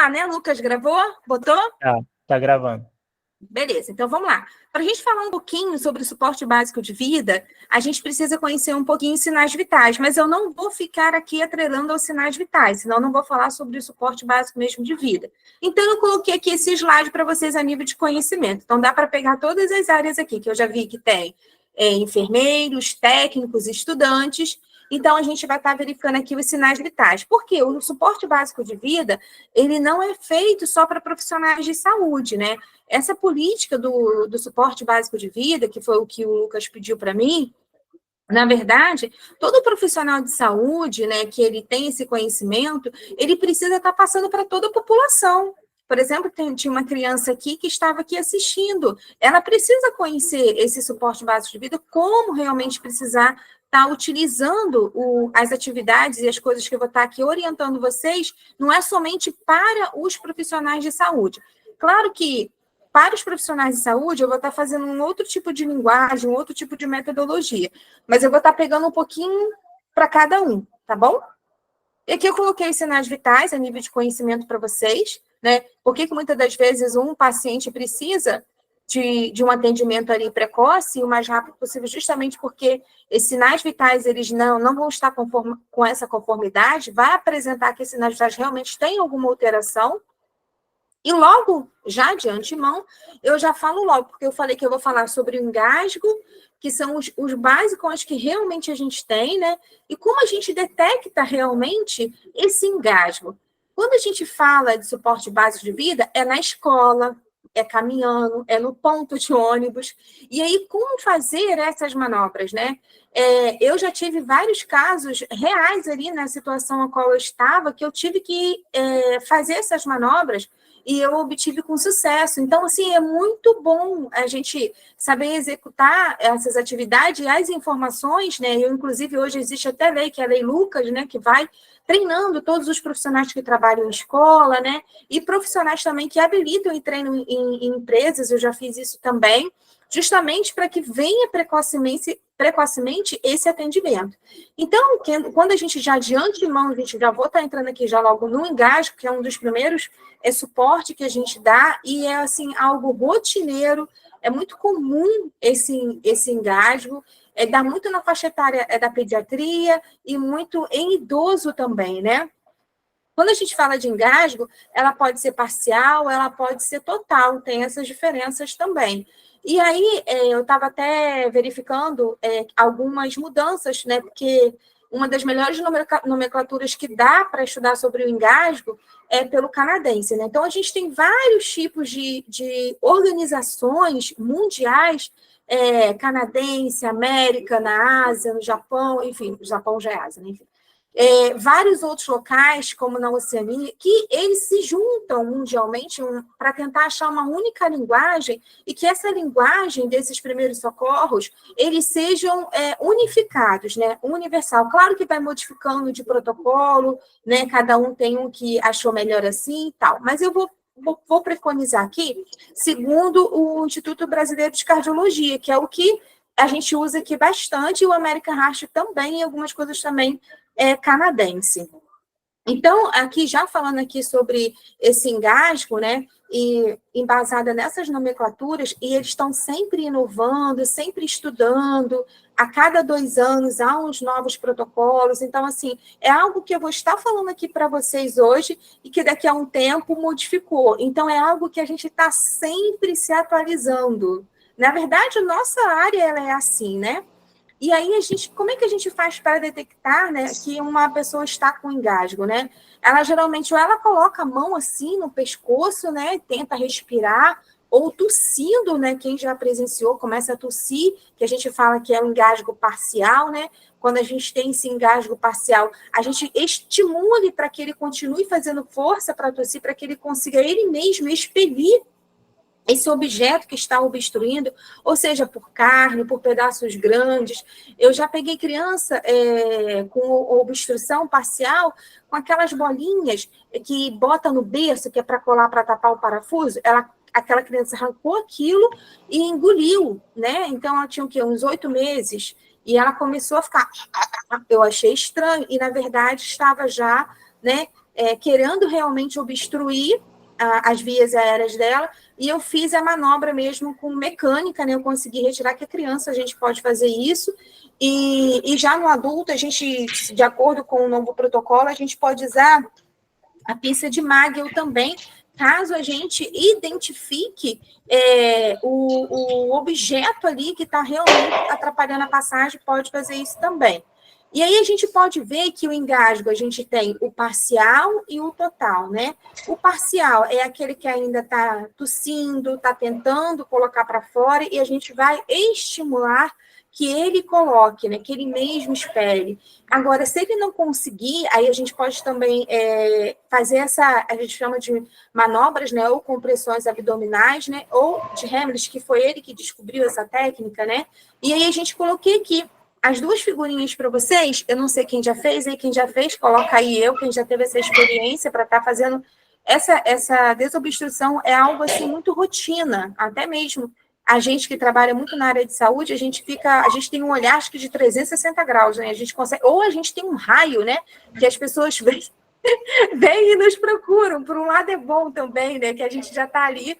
tá, né, Lucas? Gravou? Botou? Tá gravando. Beleza, então vamos lá. Para a gente falar um pouquinho sobre o suporte básico de vida, a gente precisa conhecer um pouquinho os sinais vitais, mas eu não vou ficar aqui atrelando aos sinais vitais, senão eu não vou falar sobre o suporte básico mesmo de vida. Então, eu coloquei aqui esse slide para vocês a nível de conhecimento. Então, dá para pegar todas as áreas aqui, que eu já vi que tem enfermeiros, técnicos, estudantes. Então, a gente vai estar verificando aqui os sinais vitais. Porque o suporte básico de vida, ele não é feito só para profissionais de saúde, né? Essa política do suporte básico de vida, que foi o que o Lucas pediu para mim, na verdade, todo profissional de saúde, né, que ele tem esse conhecimento, ele precisa estar passando para toda a população. Por exemplo, tinha uma criança aqui que estava aqui assistindo. Ela precisa conhecer esse suporte básico de vida, como realmente precisar estar utilizando as atividades e as coisas que eu vou estar aqui orientando vocês, não é somente para os profissionais de saúde. Claro que para os profissionais de saúde, eu vou estar fazendo um outro tipo de linguagem, um outro tipo de metodologia, mas eu vou estar pegando um pouquinho para cada um, tá bom? E aqui eu coloquei os sinais vitais a nível de conhecimento para vocês, né? Por que muitas das vezes um paciente precisa de um atendimento ali precoce e o mais rápido possível, justamente porque esses sinais vitais, eles não vão estar com essa conformidade, vai apresentar que esses sinais vitais realmente têm alguma alteração. E logo, já de antemão, eu já falo logo, porque eu falei que eu vou falar sobre o engasgo, que são os básicos que realmente a gente tem, né? E como a gente detecta realmente esse engasgo. Quando a gente fala de suporte básico de vida, é na escola, é caminhando, é no ponto de ônibus. E aí, como fazer essas manobras, né? Eu já tive vários casos reais ali na situação a qual eu estava, que eu tive que fazer essas manobras e eu obtive com sucesso. Então, assim, é muito bom a gente saber executar essas atividades e as informações, né? Inclusive, hoje existe até lei, que é a Lei Lucas, né? Que vai treinando todos os profissionais que trabalham em escola, né? E profissionais também que habilitam e treinam em empresas, eu já fiz isso também, justamente para que venha precocemente esse atendimento. Então, quando a gente já de antemão, a gente já vou estar entrando aqui já logo no engasgo, que é um dos primeiros suporte que a gente dá, e é assim, algo rotineiro, é muito comum esse engasgo, dá muito na faixa etária da pediatria e muito em idoso também, né? Quando a gente fala de engasgo, ela pode ser parcial, ela pode ser total, tem essas diferenças também. E aí, eu estava até verificando algumas mudanças, né? Porque uma das melhores nomenclaturas que dá para estudar sobre o engasgo é pelo canadense, né? Então, a gente tem vários tipos de organizações mundiais, canadense, América, na Ásia, no Japão, enfim, o Japão já é Ásia, né? Enfim. Vários outros locais, como na Oceania, que eles se juntam mundialmente para tentar achar uma única linguagem e que essa linguagem desses primeiros socorros, eles sejam unificados, né? Universal. Claro que vai modificando de protocolo, né? Cada um tem um que achou melhor assim e tal, mas eu vou preconizar aqui, segundo o Instituto Brasileiro de Cardiologia, que é o que a gente usa aqui bastante, e o American Heart também, e algumas coisas também canadense. Então, aqui, já falando aqui sobre esse engasgo, né, e embasada nessas nomenclaturas, e eles estão sempre inovando, sempre estudando, a cada 2 anos há uns novos protocolos, então, assim, é algo que eu vou estar falando aqui para vocês hoje, e que daqui a um tempo modificou, então é algo que a gente está sempre se atualizando. Na verdade, a nossa área, ela é assim, né? E aí, como é que a gente faz para detectar, né, que uma pessoa está com engasgo, né? Ela geralmente, ou ela coloca a mão assim no pescoço, né, tenta respirar, ou tossindo, né, quem já presenciou, começa a tossir, que a gente fala que é um engasgo parcial, né? Quando a gente tem esse engasgo parcial, a gente estimula para que ele continue fazendo força para tossir, para que ele consiga ele mesmo expelir esse objeto que está obstruindo, ou seja, por carne, por pedaços grandes. Eu já peguei criança com obstrução parcial, com aquelas bolinhas que bota no berço, que é para colar, para tapar o parafuso, aquela criança arrancou aquilo e engoliu, né? Então, ela tinha o quê? Uns 8 meses, e ela começou a ficar... Eu achei estranho, e, na verdade, estava já, né, querendo realmente obstruir as vias aéreas dela, e eu fiz a manobra mesmo com mecânica, né? Eu consegui retirar, que a criança a gente pode fazer isso, e já no adulto, a gente, de acordo com o novo protocolo, a gente pode usar a pinça de Magel também, caso a gente identifique o objeto ali que está realmente atrapalhando a passagem, pode fazer isso também. E aí a gente pode ver que o engasgo, a gente tem o parcial e o total, né? O parcial é aquele que ainda está tossindo, está tentando colocar para fora, e a gente vai estimular que ele coloque, né? Que ele mesmo espere. Agora, se ele não conseguir, aí a gente pode também fazer a gente chama de manobras, né? Ou compressões abdominais, né? Ou de Heimlich, que foi ele que descobriu essa técnica, né? E aí a gente coloquei aqui as duas figurinhas para vocês. Eu não sei quem já fez, aí quem já fez, coloca aí quem já teve essa experiência para estar fazendo essa desobstrução, é algo assim muito rotina, até mesmo a gente que trabalha muito na área de saúde, a gente tem um olhar acho que de 360 graus, né? A gente consegue, ou a gente tem um raio, né? Que as pessoas vêm e nos procuram. Por um lado é bom também, né? Que a gente já está ali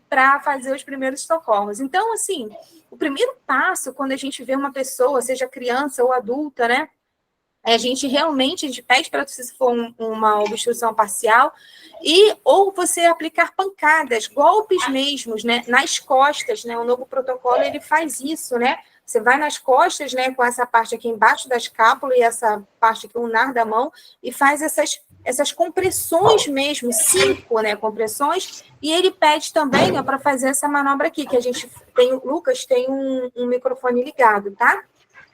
para fazer os primeiros socorros. Então, assim, o primeiro passo, quando a gente vê uma pessoa, seja criança ou adulta, né? A gente pede para se for uma obstrução parcial, ou você aplicar pancadas, golpes mesmos, né, nas costas, né, o novo protocolo, ele faz isso, né, você vai nas costas, né, com essa parte aqui embaixo da escápula e essa parte aqui, o lunar da mão, e faz essas compressões mesmo, 5, né, compressões, e ele pede também, para fazer essa manobra aqui, que a gente tem, o Lucas tem um microfone ligado, tá?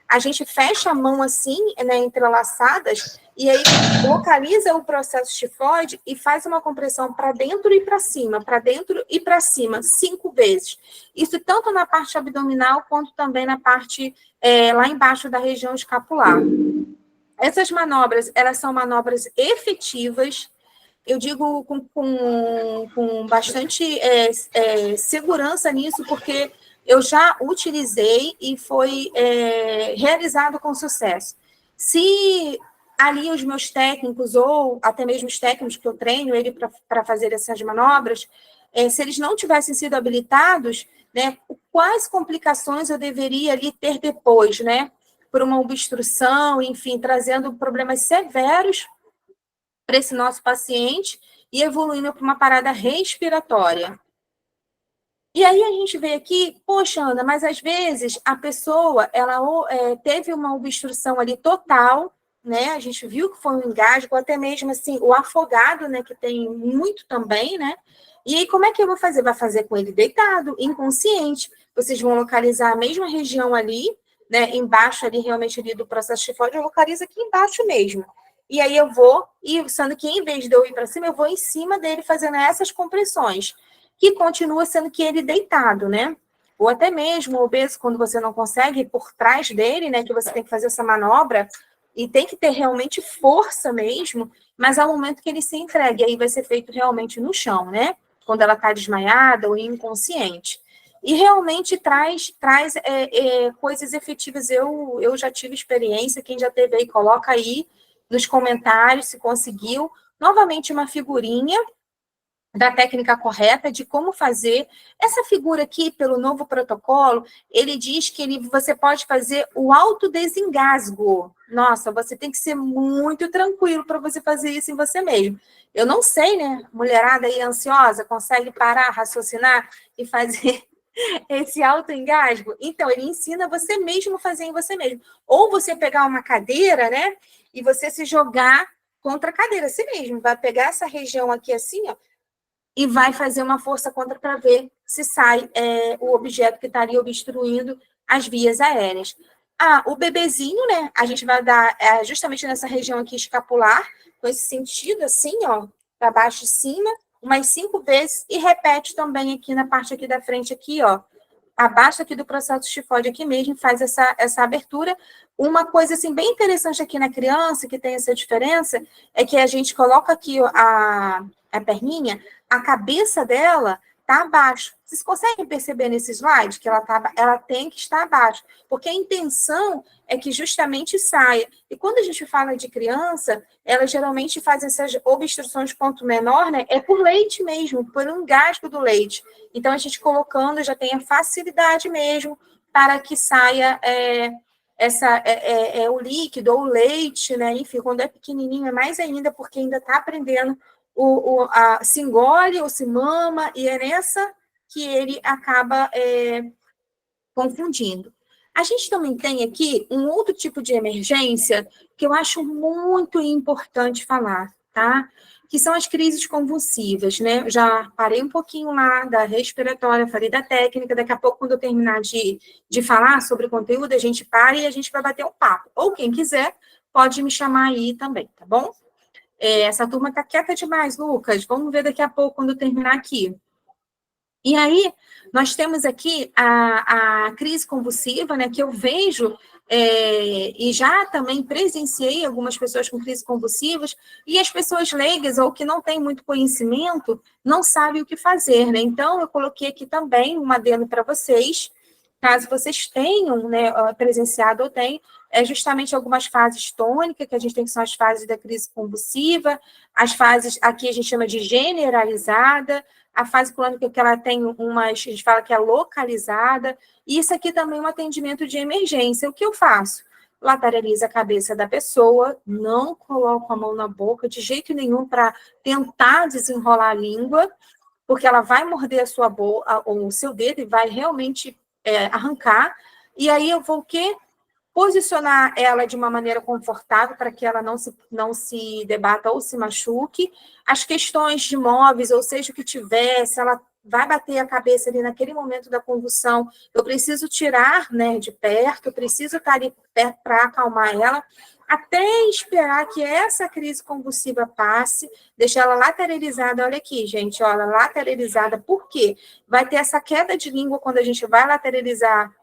A gente fecha a mão assim, né, entrelaçadas, e aí localiza o processo tifoide e faz uma compressão para dentro e para cima, 5 vezes. Isso tanto na parte abdominal, quanto também na parte lá embaixo da região escapular. Essas manobras, elas são manobras efetivas, eu digo com bastante segurança nisso, porque eu já utilizei e foi realizado com sucesso. Se ali os meus técnicos, ou até mesmo os técnicos que eu treino ele para fazer essas manobras, se eles não tivessem sido habilitados, né, quais complicações eu deveria ali ter depois, né, por uma obstrução, enfim, trazendo problemas severos para esse nosso paciente e evoluindo para uma parada respiratória. E aí a gente vê aqui, poxa, Ana, mas às vezes a pessoa, ela teve uma obstrução ali total, né? A gente viu que foi um engasgo, até mesmo assim, o afogado, né? Que tem muito também, né? E aí como é que eu vou fazer? Vai fazer com ele deitado, inconsciente. Vocês vão localizar a mesma região ali, né? Embaixo ali, realmente ali do processo tifoide, eu localizo aqui embaixo mesmo. E aí eu vou, sendo que em vez de eu ir para cima, eu vou em cima dele fazendo essas compressões, que continua sendo que ele deitado, né? Ou até mesmo o obeso, quando você não consegue ir por trás dele, né? Que você tem que fazer essa manobra, e tem que ter realmente força mesmo, mas ao momento que ele se entregue, aí vai ser feito realmente no chão, né? Quando ela está desmaiada ou inconsciente. E realmente traz coisas efetivas. Eu já tive experiência, quem já teve aí, coloca aí nos comentários se conseguiu. Novamente, uma figurinha da técnica correta de como fazer. Essa figura aqui, pelo novo protocolo, ele diz que você pode fazer o autodesengasgo. Nossa, você tem que ser muito tranquilo para você fazer isso em você mesmo. Eu não sei, né? Mulherada aí ansiosa, consegue parar, raciocinar e fazer esse autoengasgo? Então, ele ensina você mesmo a fazer em você mesmo. Ou você pegar uma cadeira, né? E você se jogar contra a cadeira, assim mesmo. Vai pegar essa região aqui assim, ó, e vai fazer uma força contra para ver se sai o objeto que estaria obstruindo as vias aéreas. O bebezinho, né? A gente vai dar justamente nessa região aqui escapular, com esse sentido assim, ó, para baixo e cima, umas 5 vezes, e repete também aqui na parte aqui da frente, aqui, ó, abaixo aqui do processo tifoide aqui mesmo, faz essa abertura. Uma coisa, assim, bem interessante aqui na criança, que tem essa diferença, é que a gente coloca aqui a perninha, a cabeça dela está abaixo. Vocês conseguem perceber nesse slide que ela tem que estar abaixo? Porque a intenção é que justamente saia. E quando a gente fala de criança, ela geralmente faz essas obstruções de ponto menor, né? É por leite mesmo, por um engasgo do leite. Então, a gente colocando já tem a facilidade mesmo para que saia o líquido ou o leite, né? Enfim, quando é pequenininho é mais ainda, porque ainda está aprendendo se engole ou se mama, e é nessa que ele acaba confundindo. A gente também tem aqui um outro tipo de emergência que eu acho muito importante falar, tá? Que são as crises convulsivas, né? Eu já parei um pouquinho lá da respiratória, falei da técnica, daqui a pouco, quando eu terminar de falar sobre o conteúdo, a gente para e a gente vai bater um papo. Ou quem quiser, pode me chamar aí também, tá bom? Essa turma está quieta demais, Lucas. Vamos ver daqui a pouco, quando eu terminar aqui. E aí, nós temos aqui a crise convulsiva, né, que eu vejo, e já também presenciei algumas pessoas com crises convulsivas, e as pessoas leigas, ou que não têm muito conhecimento, não sabem o que fazer, né? Então, eu coloquei aqui também um adendo para vocês, caso vocês tenham, né, presenciado ou tenham, justamente algumas fases tônicas, que a gente tem, que são as fases da crise convulsiva, as fases, aqui a gente chama de generalizada, a fase crônica que ela tem a gente fala que é localizada, e isso aqui também é um atendimento de emergência. O que eu faço? Lateralizo a cabeça da pessoa, não coloco a mão na boca de jeito nenhum para tentar desenrolar a língua, porque ela vai morder a sua boca, ou o seu dedo, e vai realmente arrancar, e aí eu vou o quê? Posicionar ela de uma maneira confortável para que ela não se debata ou se machuque. As questões de móveis, ou seja, o que tiver, se ela vai bater a cabeça ali naquele momento da convulsão, eu preciso tirar, né, de perto, eu preciso estar ali perto para acalmar ela, até esperar que essa crise convulsiva passe, deixar ela lateralizada. Olha aqui, gente, olha, lateralizada. Por quê? Vai ter essa queda de língua quando a gente vai lateralizar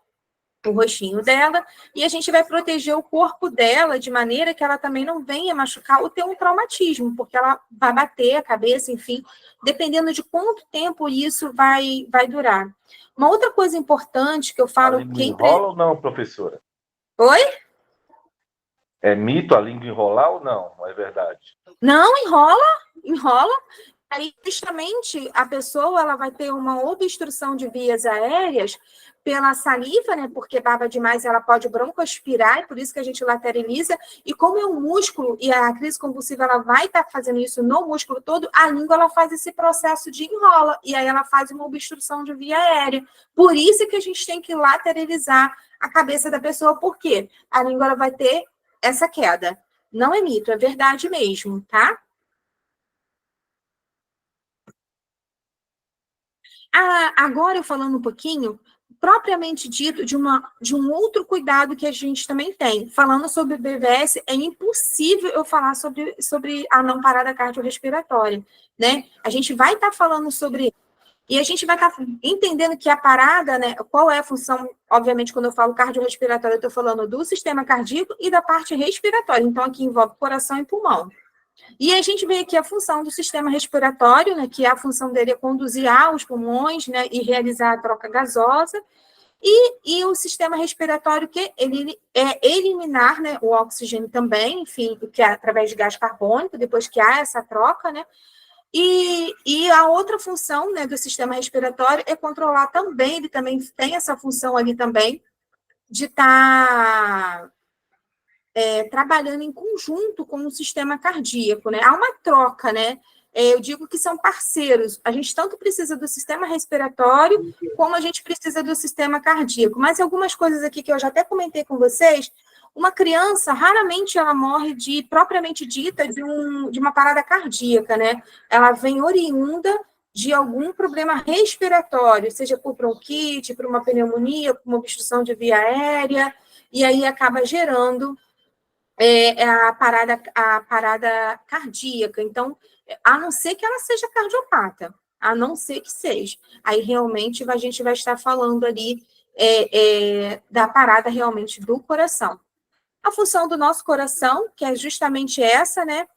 o rostinho dela, e a gente vai proteger o corpo dela de maneira que ela também não venha machucar ou ter um traumatismo, porque ela vai bater a cabeça, enfim, dependendo de quanto tempo isso vai durar. Uma outra coisa importante que eu A falo... língua enrola ou não, professora? Oi? É mito a língua enrolar ou não? É verdade? Não, enrola. Aí, justamente, a pessoa ela vai ter uma obstrução de vias aéreas pela saliva, né? Porque baba demais, ela pode broncoaspirar, e por isso que a gente lateraliza. E como é um músculo, e a crise convulsiva ela vai estar fazendo isso no músculo todo, a língua ela faz esse processo de enrola, e aí ela faz uma obstrução de via aérea. Por isso que a gente tem que lateralizar a cabeça da pessoa, porque a língua ela vai ter essa queda. Não é mito, é verdade mesmo, tá? Agora, eu falando um pouquinho, propriamente dito, de um outro cuidado que a gente também tem. Falando sobre o BVS, é impossível eu falar sobre a não parada cardiorrespiratória, né? A gente vai estar falando sobre... E a gente vai estar entendendo que a parada, né? Qual é a função? Obviamente, quando eu falo cardiorrespiratória, eu estou falando do sistema cardíaco e da parte respiratória. Então, aqui envolve coração e pulmão. E a gente vê aqui a função do sistema respiratório, né, que a função dele é conduzir ar aos pulmões, né, e realizar a troca gasosa, e o sistema respiratório que ele é eliminar, né, o oxigênio também, enfim, que é através de gás carbônico, depois que há essa troca, né, e a outra função, né, do sistema respiratório é controlar também, ele também tem essa função ali também, de estar trabalhando em conjunto com o sistema cardíaco, né? Há uma troca, né? Eu digo que são parceiros. A gente tanto precisa do sistema respiratório, como a gente precisa do sistema cardíaco. Mas algumas coisas aqui que eu já até comentei com vocês, uma criança, raramente ela morre propriamente dita, de uma parada cardíaca, né? Ela vem oriunda de algum problema respiratório, seja por bronquite, por uma pneumonia, por uma obstrução de via aérea, e aí acaba gerando a parada cardíaca. Então, a não ser que ela seja cardiopata, a não ser que seja. Aí, realmente, a gente vai estar falando ali da parada realmente do coração. A função do nosso coração, que é justamente essa, né?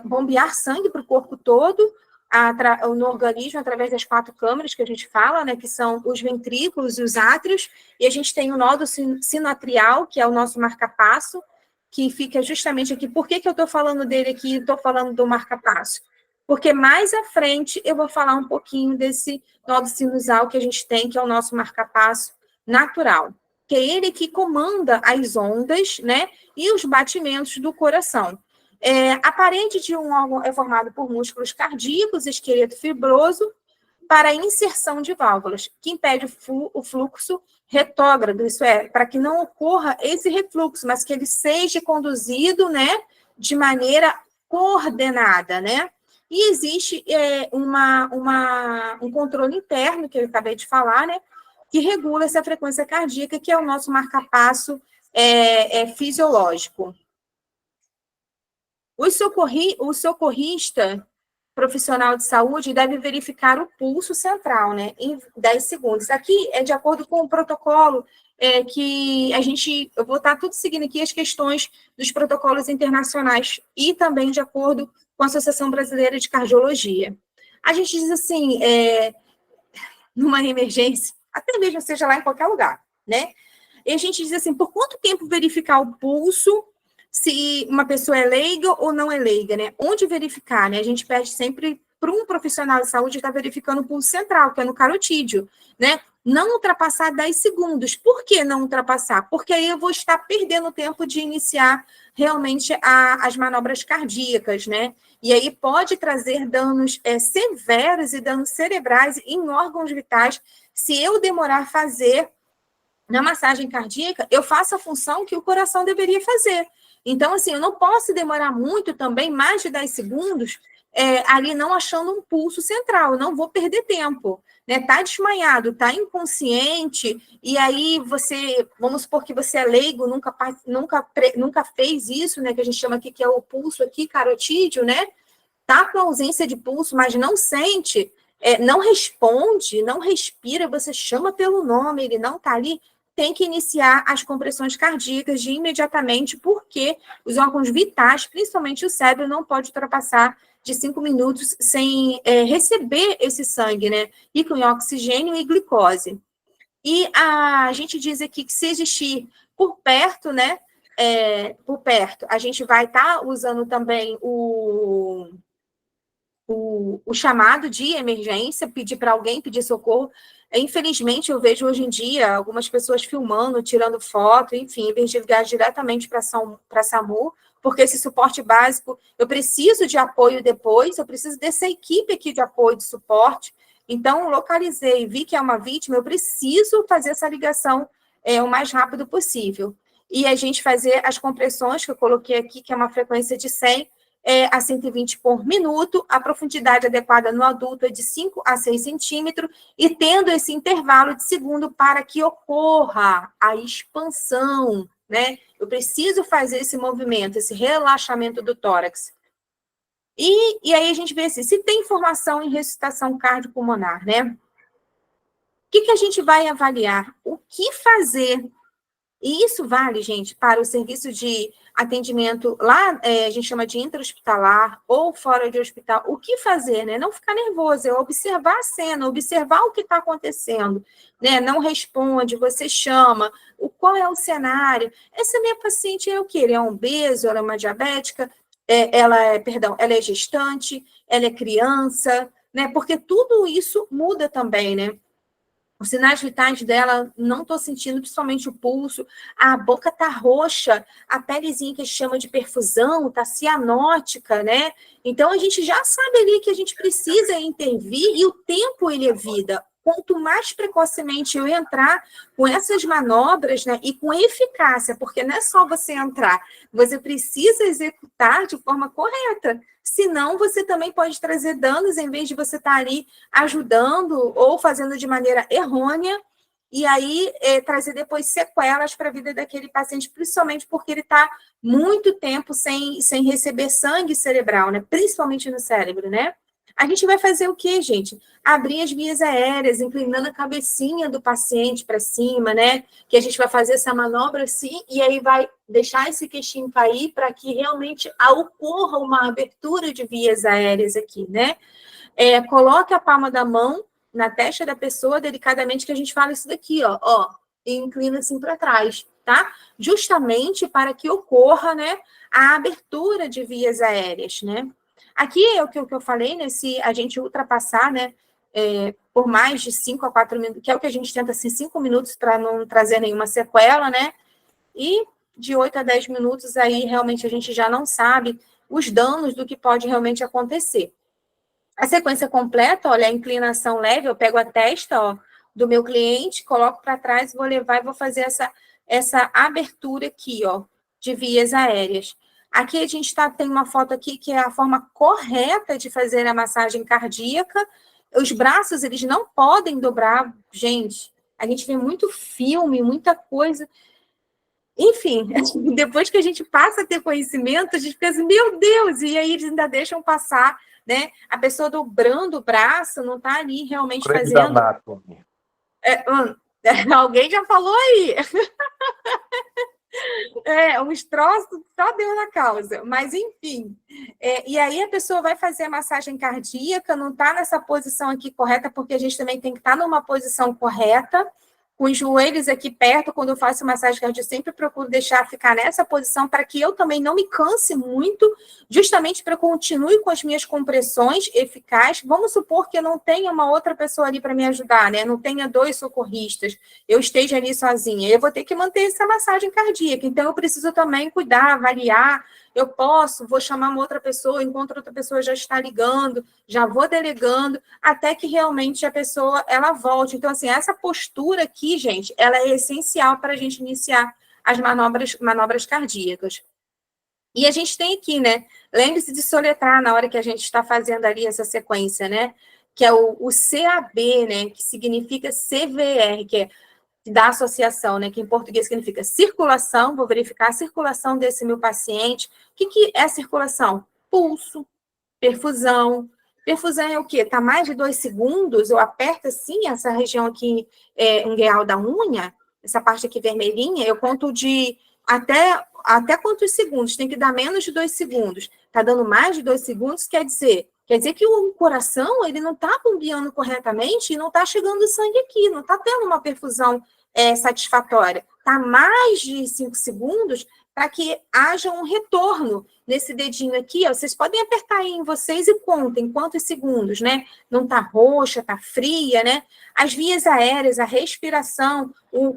Bombear sangue para o corpo todo. no organismo através das 4 câmaras que a gente fala, né, que são os ventrículos e os átrios, e a gente tem o nódulo sinoatrial, que é o nosso marca-passo, que fica justamente aqui. Por que eu estou falando dele aqui e estou falando do marca-passo? Porque mais à frente eu vou falar um pouquinho desse nódulo sinusal que a gente tem, que é o nosso marca-passo natural, que é ele que comanda as ondas, né, e os batimentos do coração. A parede de um órgão é formada por músculos cardíacos, esqueleto fibroso, para a inserção de válvulas, que impede o fluxo retrógrado, isso é, para que não ocorra esse refluxo, mas que ele seja conduzido, né, de maneira coordenada, né? E existe um controle interno, que eu acabei de falar, né, que regula essa frequência cardíaca, que é o nosso marca-passo fisiológico. O socorrista profissional de saúde deve verificar o pulso central, né, em 10 segundos. Aqui é de acordo com o protocolo que eu vou estar tudo seguindo aqui as questões dos protocolos internacionais e também de acordo com a Associação Brasileira de Cardiologia. A gente diz assim, numa emergência, até mesmo seja lá em qualquer lugar, né? E a gente diz assim, por quanto tempo verificar o pulso, se uma pessoa é leiga ou não é leiga, né? Onde verificar, né? A gente pede sempre para um profissional de saúde estar verificando o pulso central, que é no carotídeo, né? Não ultrapassar 10 segundos. Por que não ultrapassar? Porque aí eu vou estar perdendo tempo de iniciar realmente as manobras cardíacas, né? E aí pode trazer danos severos e danos cerebrais em órgãos vitais se eu demorar a fazer. Na massagem cardíaca, eu faço a função que o coração deveria fazer. Então, assim, eu não posso demorar muito também, mais de 10 segundos, ali não achando um pulso central, eu não vou perder tempo. Né? Tá desmaiado, tá inconsciente, e aí você, vamos supor que você é leigo, nunca fez isso, né? Que a gente chama aqui, que é o pulso aqui, carotídeo, né? Tá com ausência de pulso, mas não sente, não responde, não respira, você chama pelo nome, ele não tá ali, tem que iniciar as compressões cardíacas de imediatamente, porque os órgãos vitais, principalmente o cérebro, não pode ultrapassar de 5 minutos sem receber esse sangue, né? Rico em oxigênio e glicose. E a gente diz aqui que se existir por perto, né? Por perto, a gente vai estar usando também o chamado de emergência, pedir para alguém pedir socorro. Infelizmente, eu vejo hoje em dia algumas pessoas filmando, tirando foto, enfim, em vez de ligar diretamente para a SAMU, porque esse suporte básico, eu preciso de apoio depois, eu preciso dessa equipe aqui de apoio, de suporte. Então, localizei, vi que é uma vítima, eu preciso fazer essa ligação o mais rápido possível. E a gente fazer as compressões, que eu coloquei aqui, que é uma frequência de 100 a 120 por minuto, a profundidade adequada no adulto é de 5 a 6 centímetros, e tendo esse intervalo de segundo para que ocorra a expansão, né? Eu preciso fazer esse movimento, esse relaxamento do tórax. E aí a gente vê assim, se tem informação em ressuscitação cardiopulmonar, né? O que a gente vai avaliar? O que fazer? E isso vale, gente, para o serviço de atendimento lá, a gente chama de intra-hospitalar ou fora de hospital. O que fazer, né? Não ficar nervoso, é observar a cena, observar o que está acontecendo, né? Não responde, você chama, qual é o cenário? Essa minha paciente é o quê? Ela é um obeso, ela é uma diabética, ela é gestante, ela é criança, né? Porque tudo isso muda também, né? Os sinais vitais dela, não estou sentindo, principalmente o pulso, a boca está roxa, a pelezinha que a gente chama de perfusão está cianótica, né? Então, a gente já sabe ali que a gente precisa intervir e o tempo ele é vida. Quanto mais precocemente eu entrar com essas manobras, né, e com eficácia, porque não é só você entrar, você precisa executar de forma correta, senão você também pode trazer danos em vez de você estar ali ajudando ou fazendo de maneira errônea, e aí trazer depois sequelas para a vida daquele paciente, principalmente porque ele está muito tempo sem receber sangue cerebral, né, principalmente no cérebro, né? A gente vai fazer o quê, gente? Abrir as vias aéreas, inclinando a cabecinha do paciente para cima, né? Que a gente vai fazer essa manobra assim, e aí vai deixar esse queixinho cair para que realmente ocorra uma abertura de vias aéreas aqui, né? Coloque a palma da mão na testa da pessoa delicadamente, que a gente fala isso daqui, ó, e inclina assim para trás, tá? Justamente para que ocorra, né, a abertura de vias aéreas, né? Aqui é o que eu falei, né, se a gente ultrapassar, né, por mais de 5 a 4 minutos, que é o que a gente tenta, assim, 5 minutos para não trazer nenhuma sequela, né? E de 8 a 10 minutos, aí realmente a gente já não sabe os danos do que pode realmente acontecer. A sequência completa, olha, a inclinação leve, eu pego a testa, ó, do meu cliente, coloco para trás, vou levar e vou fazer essa abertura aqui, ó, de vias aéreas. Aqui a gente tem uma foto aqui que é a forma correta de fazer a massagem cardíaca. Os braços, eles não podem dobrar, gente. A gente vê muito filme, muita coisa. Enfim, depois que a gente passa a ter conhecimento, a gente pensa, meu Deus, e aí eles ainda deixam passar, né? A pessoa dobrando o braço, não está ali realmente Creme da fazendo. Anatomy. Alguém já falou aí. Uns troços, só Deus na causa. Mas, enfim. E aí a pessoa vai fazer a massagem cardíaca, não está nessa posição aqui correta, porque a gente também tem que estar numa posição correta, com os joelhos aqui perto. Quando eu faço massagem cardíaca, eu sempre procuro deixar ficar nessa posição para que eu também não me canse muito, justamente para que eu continue com as minhas compressões eficazes. Vamos supor que eu não tenha uma outra pessoa ali para me ajudar, né? Não tenha 2 socorristas, eu esteja ali sozinha. Eu vou ter que manter essa massagem cardíaca. Então, eu preciso também cuidar, avaliar. Eu vou chamar uma outra pessoa, enquanto outra pessoa já está ligando, já vou delegando, até que realmente a pessoa, ela volte. Então, assim, essa postura aqui, gente, ela é essencial para a gente iniciar as manobras cardíacas. E a gente tem aqui, né, lembre-se de soletrar na hora que a gente está fazendo ali essa sequência, né, que é o CAB, né, que significa CVR, que é da associação, né, que em português significa circulação. Vou verificar a circulação desse meu paciente. O que é circulação? Pulso, perfusão. Perfusão é o quê? Está mais de 2 segundos, eu aperto assim, essa região aqui, ungueal da unha, essa parte aqui vermelhinha, eu conto de até quantos segundos? Tem que dar menos de 2 segundos. Está dando mais de 2 segundos, quer dizer que o coração, ele não está bombeando corretamente e não está chegando sangue aqui, não está tendo uma perfusão satisfatória. Está mais de 5 segundos para que haja um retorno nesse dedinho aqui, ó. Vocês podem apertar aí em vocês e contem quantos segundos, né? Não está roxa, está fria, né? As vias aéreas, a respiração, o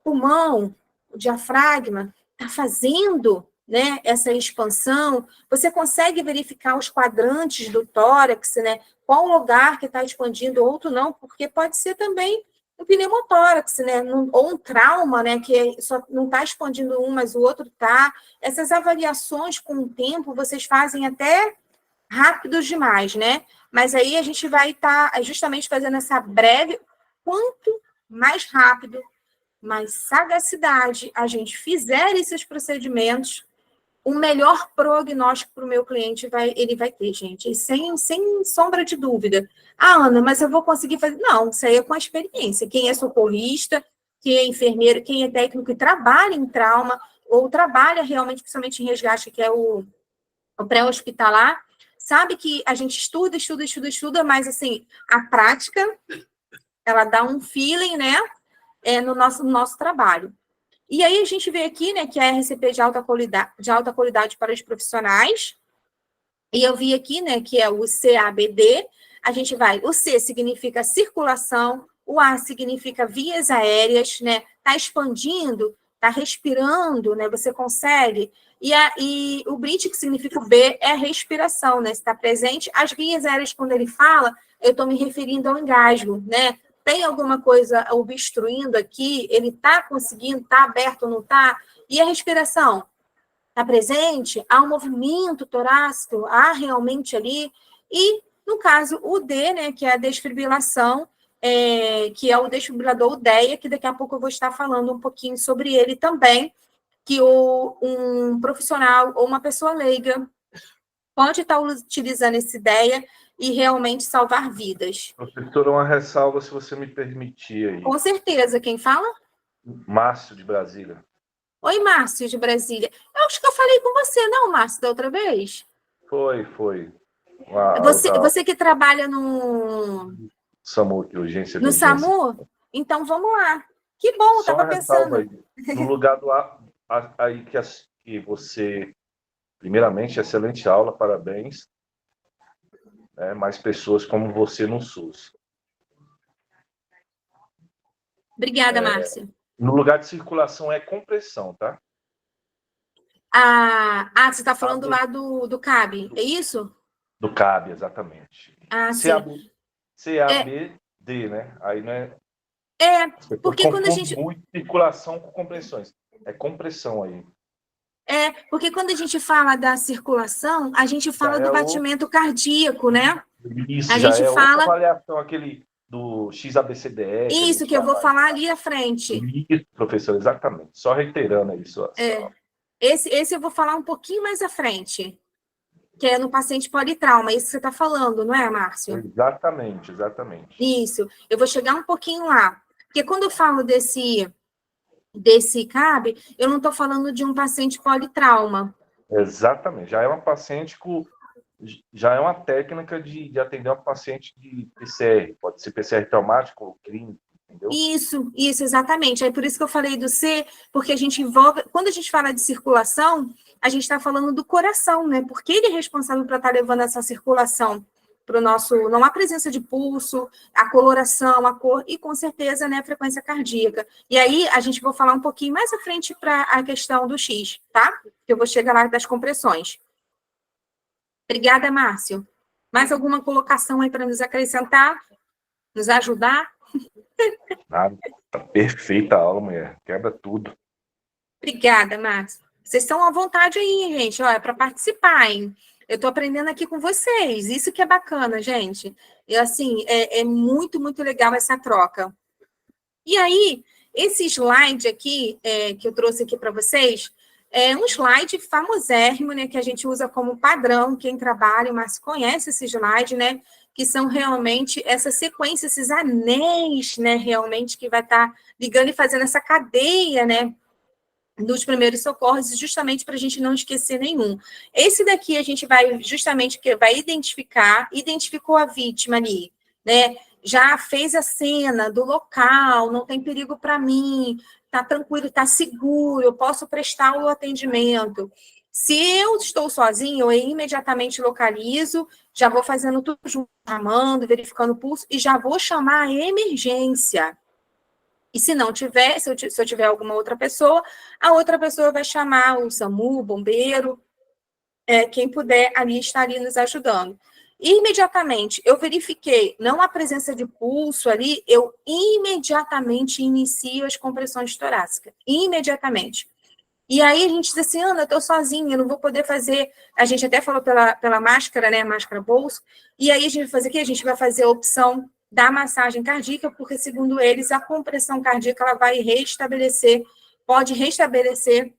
pulmão, o diafragma, está fazendo, né, essa expansão. Você consegue verificar os quadrantes do tórax, né? Qual lugar que está expandindo, outro não, porque pode ser também um pneumotórax, né? Ou um trauma, né? Que só não está expandindo um, mas o outro está. Essas avaliações com o tempo vocês fazem até rápidos demais, né? Mas aí a gente vai estar justamente fazendo essa breve. Quanto mais rápido, mais sagacidade a gente fizer esses procedimentos, o melhor prognóstico para o meu cliente ele vai ter, gente, sem sombra de dúvida. Ah, Ana, mas eu vou conseguir fazer. Não, isso aí é com a experiência. Quem é socorrista, quem é enfermeiro, quem é técnico e trabalha em trauma, ou trabalha realmente, principalmente em resgate, que é o pré-hospitalar, sabe que a gente estuda, mas assim, a prática, ela dá um feeling, né, no nosso trabalho. E aí a gente vê aqui, né, que é a RCP de alta qualidade para os profissionais. E eu vi aqui, né, que é o CABD. A gente vai, o C significa circulação, o A significa vias aéreas, né? Tá expandindo, tá respirando, né? Você consegue. E o BRIT, que significa o B, é a respiração, né? Está presente. As vias aéreas, quando ele fala, eu estou me referindo ao engasgo, né? Tem alguma coisa obstruindo aqui? Ele está conseguindo? Está aberto ou não está? E a respiração? Está presente? Há um movimento torácico? Há realmente ali? E, no caso, o D, né, que é a desfibrilação, que é o desfibrilador UDEA, que daqui a pouco eu vou estar falando um pouquinho sobre ele também, que um profissional ou uma pessoa leiga pode estar utilizando essa ideia e realmente salvar vidas. Professora, uma ressalva, se você me permitir aí. Com certeza. Quem fala? Márcio, de Brasília. Oi, Márcio, de Brasília. Eu acho que eu falei com você, não, Márcio, da outra vez? Foi. Você que trabalha no SAMU, de urgência no SAMU? Então, vamos lá. Que bom, eu Só estava pensando. aí, no lugar do aí que você, primeiramente, excelente aula, parabéns. Né, mais pessoas como você no SUS. Obrigada, Márcia. No lugar de circulação é compressão, tá? Você está falando lá do CAB, é isso? Do CAB, exatamente. Sim. CABD, né? Aí não é. Porque quando a gente. Muito circulação com compressões. É compressão aí. Porque quando a gente fala da circulação, a gente fala do batimento cardíaco, né? Isso, a já gente outra avaliação, aquele do XABCDE. Isso, que eu vou falar ali à frente. Isso, professor, exatamente. Só reiterando isso. Esse eu vou falar um pouquinho mais à frente, que é no paciente politrauma, isso que você está falando, não é, Márcio? Exatamente. Isso, eu vou chegar um pouquinho lá. Porque quando eu falo desse CAB, eu não estou falando de um paciente politrauma. Exatamente, já é uma paciente já é uma técnica de atender um paciente de PCR, pode ser PCR traumático ou clínico, entendeu? Isso, exatamente. É por isso que eu falei do C, porque a gente envolve, quando a gente fala de circulação, a gente está falando do coração, né? Porque ele é responsável para estar levando essa circulação para o nosso, não há presença de pulso, a coloração, a cor e com certeza, né, a frequência cardíaca. E aí a gente vai falar um pouquinho mais à frente para a questão do X, tá? Eu vou chegar lá das compressões. Obrigada, Márcio. Mais alguma colocação aí para nos acrescentar, nos ajudar? Nada, tá perfeita a aula, mulher. Quebra tudo. Obrigada, Márcio. Vocês estão à vontade aí, gente. Olha, para participar, hein? Eu estou aprendendo aqui com vocês. Isso que é bacana, gente. E assim, é muito, muito legal essa troca. E aí, esse slide aqui, que eu trouxe aqui para vocês, é um slide famosérrimo, né? Que a gente usa como padrão. Quem trabalha, mas conhece esse slide, né? Que são realmente essa sequência, esses anéis, né? Realmente que vai estar ligando e fazendo essa cadeia, né? Dos primeiros socorros, justamente para a gente não esquecer nenhum. Esse daqui a gente vai justamente, que vai identificou a vítima ali, né? Já fez a cena do local, não tem perigo para mim, tá tranquilo, tá seguro, eu posso prestar o atendimento. Se eu estou sozinho, eu imediatamente localizo, já vou fazendo tudo junto, chamando, verificando o pulso, e já vou chamar a emergência. E se não tiver, se eu tiver alguma outra pessoa, a outra pessoa vai chamar o SAMU, o bombeiro, quem puder ali estar ali nos ajudando. Imediatamente, eu verifiquei, não a presença de pulso ali, eu imediatamente inicio as compressões torácicas. Imediatamente. E aí a gente diz assim, Ana, eu estou sozinha, eu não vou poder fazer. A gente até falou pela máscara, né? Máscara bolso. E aí a gente vai fazer o quê? A gente vai fazer a opção da massagem cardíaca, porque, segundo eles, a compressão cardíaca ela vai pode restabelecer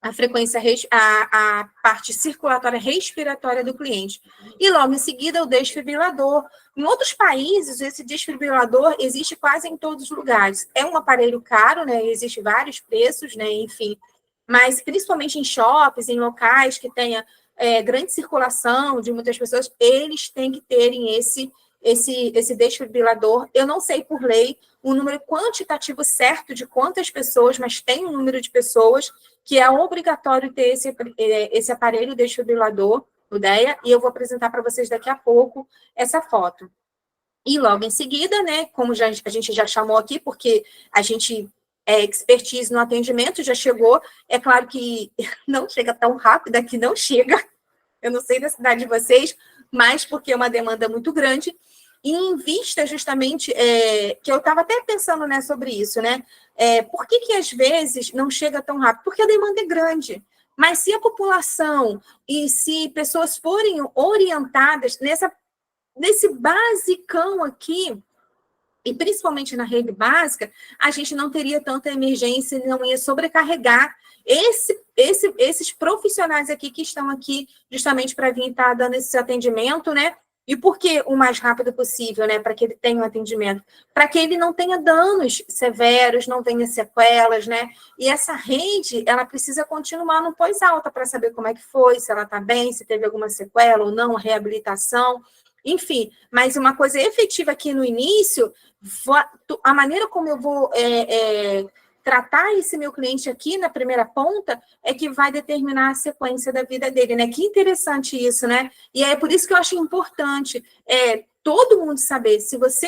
a frequência, a parte circulatória respiratória do cliente. E logo em seguida o desfibrilador. Em outros países, esse desfibrilador existe quase em todos os lugares. É um aparelho caro, né? Existem vários preços, né? Enfim, mas principalmente em shoppings, em locais que tenha grande circulação de muitas pessoas, eles têm que terem esse desfibrilador. Eu não sei por lei o número quantitativo certo de quantas pessoas, mas tem um número de pessoas que é obrigatório ter esse aparelho desfibrilador, o DEA, e eu vou apresentar para vocês daqui a pouco essa foto. E logo em seguida, né, como a gente já chamou aqui, porque a gente expertise no atendimento, já chegou, é claro que não chega tão rápido, aqui não chega, eu não sei da cidade de vocês, mas porque é uma demanda muito grande, e em vista justamente, que eu estava até pensando, né, sobre isso, né, por que às vezes não chega tão rápido? Porque a demanda é grande, mas se a população e se pessoas forem orientadas nesse basicão aqui, e principalmente na rede básica, a gente não teria tanta emergência e não ia sobrecarregar esses profissionais aqui que estão aqui justamente para vir estar dando esse atendimento, né? E por que o mais rápido possível, né? Para que ele tenha um atendimento? Para que ele não tenha danos severos, não tenha sequelas, né? E essa rede, ela precisa continuar no pós-alta para saber como é que foi, se ela está bem, se teve alguma sequela ou não, reabilitação, enfim. Mas uma coisa efetiva aqui no início, a maneira como eu vou tratar esse meu cliente aqui na primeira ponta é que vai determinar a sequência da vida dele, né? Que interessante isso, né? E é por isso que eu acho importante todo mundo saber, se você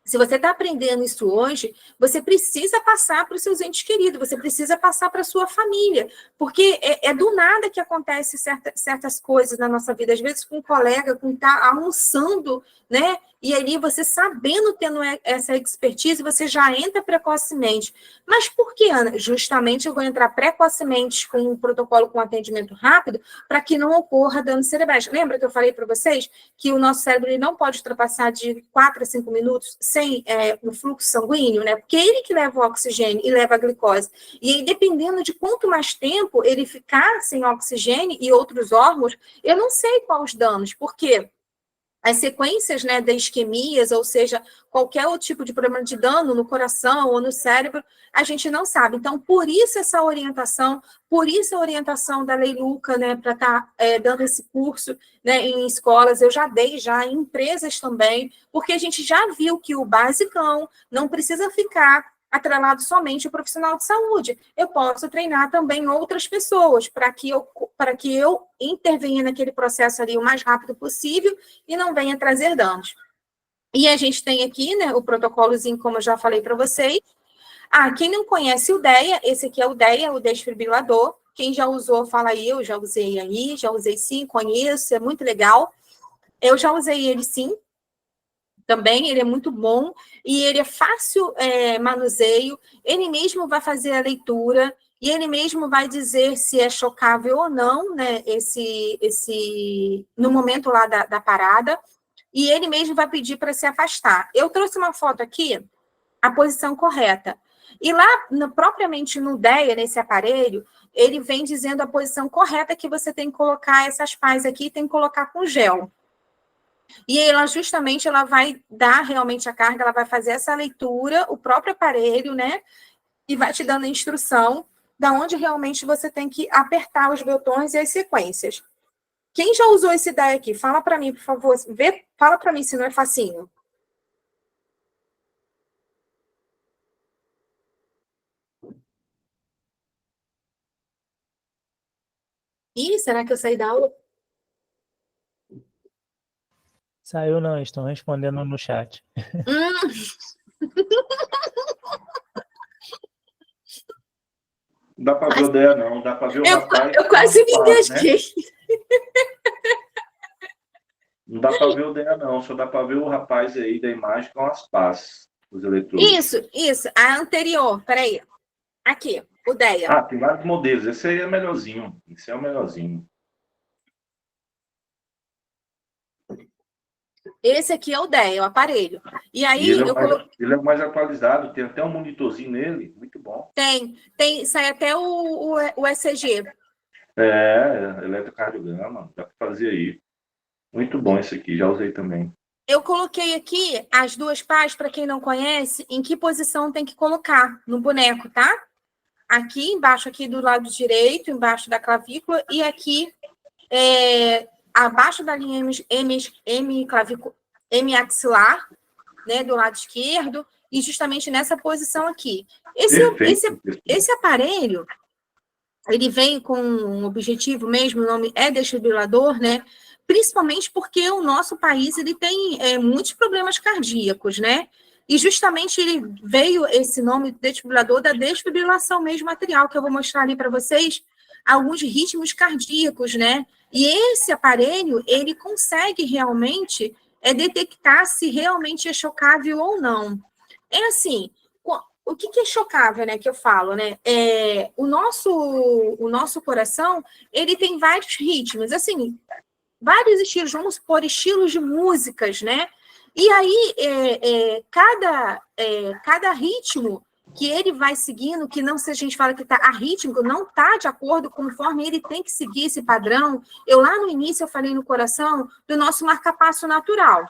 está aprendendo isso hoje, você precisa passar para os seus entes queridos, você precisa passar para a sua família, porque é do nada que acontece certas coisas na nossa vida, às vezes com um colega, com tá almoçando, né? E ali você sabendo, tendo essa expertise, você já entra precocemente. Mas por que, Ana? Justamente eu vou entrar precocemente com um protocolo com atendimento rápido para que não ocorra danos cerebrais. Lembra que eu falei para vocês que o nosso cérebro ele não pode ultrapassar de 4 a 5 minutos sem o fluxo sanguíneo, né? Porque é ele que leva o oxigênio e leva a glicose. E aí, dependendo de quanto mais tempo ele ficar sem oxigênio e outros órgãos, eu não sei quais os danos. Por quê? As sequências, né, das isquemias, ou seja, qualquer outro tipo de problema de dano no coração ou no cérebro, a gente não sabe. Então, por isso essa orientação, por isso a orientação da Lei Luca, né, para estar dando esse curso, né, em escolas, eu já dei, já em empresas também, porque a gente já viu que o basicão não precisa ficar atrelado somente ao profissional de saúde. Eu posso treinar também outras pessoas para que eu intervenha naquele processo ali o mais rápido possível e não venha trazer danos. E a gente tem aqui, né, o protocolozinho, como eu já falei para vocês. Quem não conhece o DEA, esse aqui é o DEA, o desfibrilador. Quem já usou, fala aí, eu já usei aí, já usei sim, conheço, é muito legal. Eu já usei ele sim, também, ele é muito bom, e ele é fácil manuseio, ele mesmo vai fazer a leitura, e ele mesmo vai dizer se é chocável ou não, né, no momento lá da parada, e ele mesmo vai pedir para se afastar. Eu trouxe uma foto aqui, a posição correta, e lá, propriamente no DEA, nesse aparelho, ele vem dizendo a posição correta que você tem que colocar essas pás aqui, tem que colocar com gel. E ela justamente ela vai dar realmente a carga, ela vai fazer essa leitura, o próprio aparelho, né? E vai te dando a instrução da onde realmente você tem que apertar os botões e as sequências. Quem já usou esse DEA aqui? Fala para mim, por favor. Fala para mim se não é facinho. Ih, será que eu saí da aula? Saiu não, estão respondendo no chat. Não dá para ver o DEA, não. Dá para ver o rapaz. Eu quase me engasguei. Né? Não dá para ver o DEA, não. Só dá para ver o rapaz aí da imagem com as pás, os eletrodos. Isso. A anterior, peraí. Aqui, o DEA. Tem vários modelos. Esse aí é melhorzinho. Esse é o melhorzinho. Esse aqui é o DEA, o aparelho. E aí ele é o mais atualizado, tem até um monitorzinho nele, muito bom. Tem, sai até o ECG. Eletrocardiograma, dá para fazer aí. Muito bom esse aqui, já usei também. Eu coloquei aqui as duas pás, para quem não conhece, em que posição tem que colocar no boneco, tá? Aqui embaixo, aqui do lado direito, embaixo da clavícula, e aqui abaixo da linha hemiaxilar, né, do lado esquerdo, e justamente nessa posição aqui. Esse aparelho, ele vem com um objetivo mesmo, o nome é desfibrilador, né? Principalmente porque o nosso país ele tem muitos problemas cardíacos, né? E justamente ele veio esse nome desfibrilador da desfibrilação mesmo material, que eu vou mostrar ali para vocês, alguns ritmos cardíacos, né? E esse aparelho, ele consegue realmente detectar se realmente é chocável ou não. É assim, o que é chocável, né, que eu falo, né? O nosso coração, ele tem vários ritmos, assim, vários estilos, vamos supor, estilos de músicas, né? E aí, cada ritmo, que ele vai seguindo, que não, se a gente fala que está arrítmico, não está de acordo conforme ele tem que seguir esse padrão. Lá no início eu falei no coração do nosso marca-passo natural.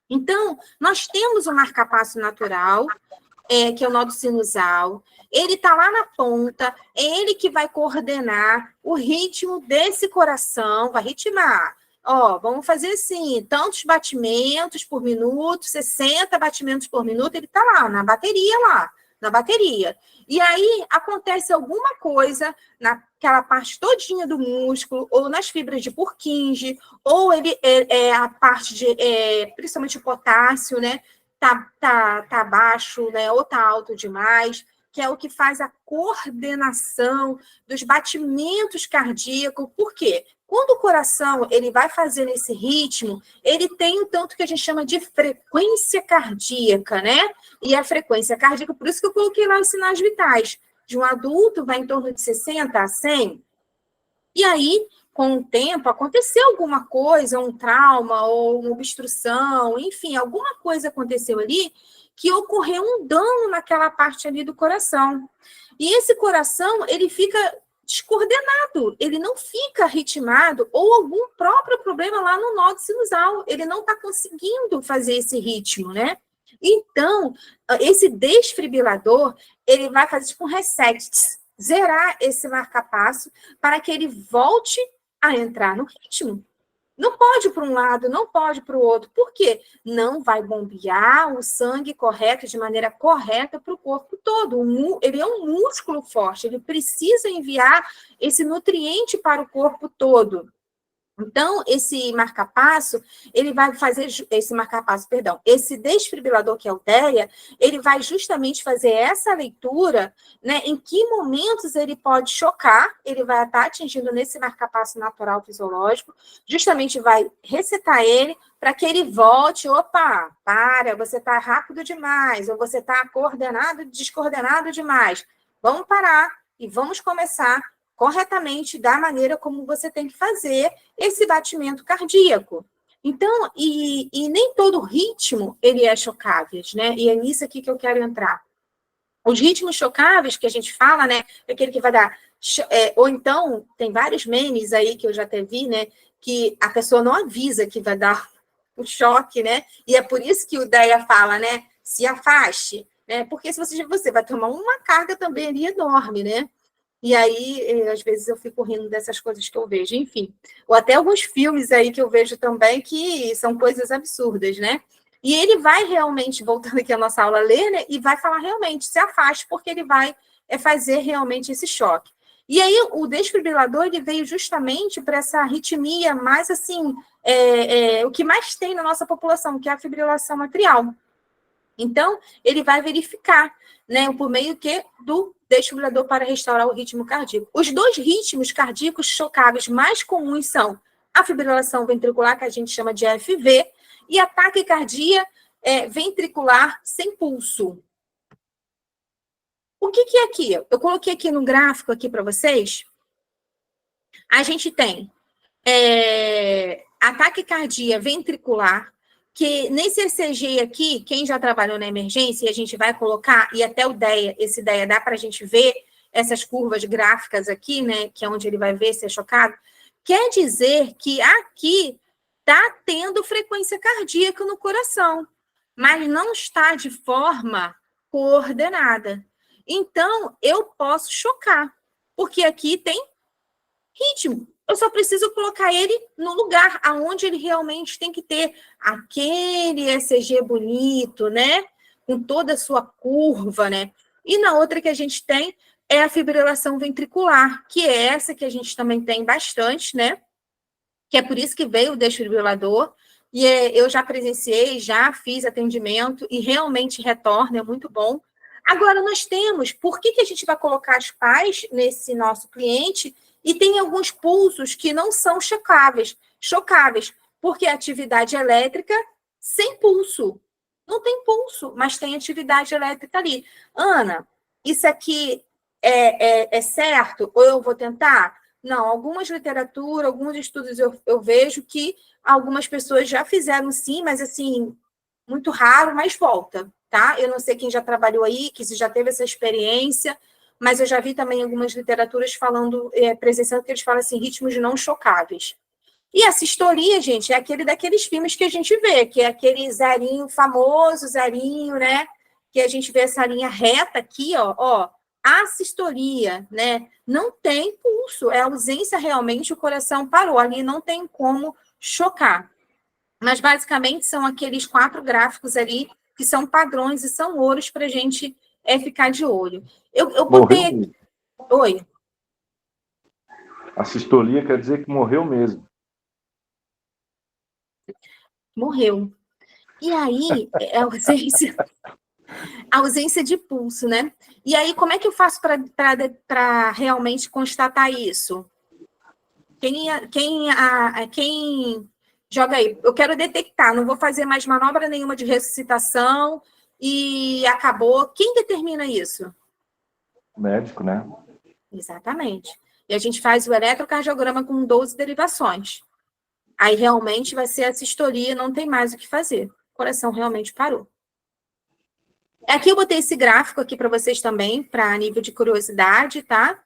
Então, nós temos o marca-passo natural, que é o nó do sinusal, ele está lá na ponta, é ele que vai coordenar o ritmo desse coração, vai ritmar. Vamos fazer assim, tantos batimentos por minuto, 60 batimentos por minuto, ele está lá, na bateria. E aí, acontece alguma coisa naquela parte todinha do músculo, ou nas fibras de Purkinje, ou a parte de, principalmente o potássio, né? Tá baixo, né? Ou tá alto demais, que é o que faz a coordenação dos batimentos cardíacos. Por quê? Quando o coração ele vai fazendo esse ritmo, ele tem um tanto que a gente chama de frequência cardíaca, né? E a frequência cardíaca, por isso que eu coloquei lá os sinais vitais. De um adulto vai em torno de 60 a 100. E aí, com o tempo, aconteceu alguma coisa, um trauma ou uma obstrução, enfim, alguma coisa aconteceu ali que ocorreu um dano naquela parte ali do coração. E esse coração, ele fica descoordenado, ele não fica ritmado, ou algum próprio problema lá no nó sinusal, ele não está conseguindo fazer esse ritmo, né? Então, esse desfibrilador, ele vai fazer tipo um reset, zerar esse marca-passo para que ele volte a entrar no ritmo. Não pode para um lado, não pode para o outro. Por quê? Não vai bombear o sangue correto, de maneira correta, para o corpo todo. Ele é um músculo forte, ele precisa enviar esse nutriente para o corpo todo. Então, esse marca-passo, ele vai fazer, esse desfibrilador que é o DEA, ele vai justamente fazer essa leitura, né, em que momentos ele pode chocar, ele vai estar atingindo nesse marca-passo natural fisiológico, justamente vai resetar ele para que ele volte, você está rápido demais, ou você está descoordenado demais. Vamos parar e vamos começar corretamente da maneira como você tem que fazer esse batimento cardíaco. Então, e nem todo ritmo, ele é chocável, né? E é nisso aqui que eu quero entrar. Os ritmos chocáveis que a gente fala, né? É aquele que vai dar... ou então, tem vários memes aí que eu já até vi, né? Que a pessoa não avisa que vai dar o choque, né? E é por isso que o DEA fala, né? Se afaste, né? Porque se você vai tomar uma carga também ali enorme, né? E aí, às vezes, eu fico rindo dessas coisas que eu vejo, enfim. Ou até alguns filmes aí que eu vejo também que são coisas absurdas, né? E ele vai realmente, voltando aqui à nossa aula, ler, né? E vai falar realmente, se afaste, porque ele vai fazer realmente esse choque. E aí, o desfibrilador, ele veio justamente para essa arritmia mais, assim, o que mais tem na nossa população, que é a fibrilação atrial. Então, ele vai verificar, né, por meio do desfibrilador para restaurar o ritmo cardíaco. Os dois ritmos cardíacos chocáveis mais comuns são a fibrilação ventricular, que a gente chama de FV, e a taquicardia ventricular sem pulso. O que é aqui? Eu coloquei aqui no gráfico aqui para vocês. A gente tem a taquicardia ventricular, que nesse ECG aqui, quem já trabalhou na emergência, e a gente vai colocar, e até o DEA, esse DEA dá para a gente ver essas curvas gráficas aqui, né, que é onde ele vai ver se é chocado, quer dizer que aqui está tendo frequência cardíaca no coração, mas não está de forma coordenada. Então, eu posso chocar, porque aqui tem ritmo. Eu só preciso colocar ele no lugar aonde ele realmente tem que ter aquele ECG bonito, né? Com toda a sua curva, né? E na outra que a gente tem é a fibrilação ventricular, que é essa que a gente também tem bastante, né? Que é por isso que veio o desfibrilador. E eu já presenciei, já fiz atendimento e realmente retorna, é muito bom. Agora, nós temos, por que a gente vai colocar as pás nesse nosso cliente e tem alguns pulsos que não são chocáveis, porque a atividade elétrica sem pulso. Não tem pulso, mas tem atividade elétrica ali. Ana, isso aqui é certo? Ou eu vou tentar? Não, algumas literaturas, alguns estudos eu vejo que algumas pessoas já fizeram sim, mas assim, muito raro, mas volta. tá? Eu não sei quem já trabalhou aí, que se já teve essa experiência, mas eu já vi também algumas literaturas falando, presenciando que eles falam assim, ritmos não chocáveis. E a sistolia, gente, é aquele daqueles filmes que a gente vê, que é aquele zerinho famoso, zerinho, né? Que a gente vê essa linha reta aqui, ó, a sistolia, né? Não tem pulso, é ausência realmente, o coração parou, ali não tem como chocar. Mas basicamente são aqueles 4 gráficos ali que são padrões e são ouros para a gente ficar de olho. Eu botei Morreu aqui. mesmo. Oi. A sistolia quer dizer que morreu mesmo. Morreu. E aí, ausência de pulso, né? E aí, como é que eu faço para realmente constatar isso? Quem joga aí? Eu quero detectar, não vou fazer mais manobra nenhuma de ressuscitação e acabou. Quem determina isso? Médico, né? Exatamente. E a gente faz o eletrocardiograma com 12 derivações. Aí realmente vai ser a sistolia, não tem mais o que fazer. O coração realmente parou. Aqui eu botei esse gráfico aqui para vocês também, para nível de curiosidade, tá?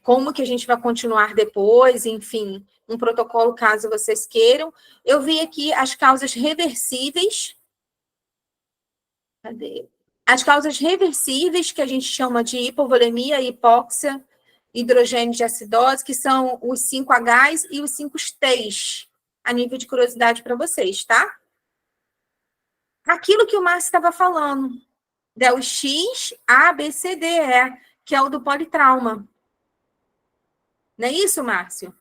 Como que a gente vai continuar depois, enfim, um protocolo caso vocês queiram. Eu vi aqui as causas reversíveis. Cadê? As causas reversíveis, que a gente chama de hipovolemia, hipóxia, hidrogênio de acidose, que são os 5Hs e os 5Ts, a nível de curiosidade para vocês, tá? Aquilo que o Márcio estava falando, é o X, A, B, C, D, E, que é o do politrauma. Não é isso, Márcio?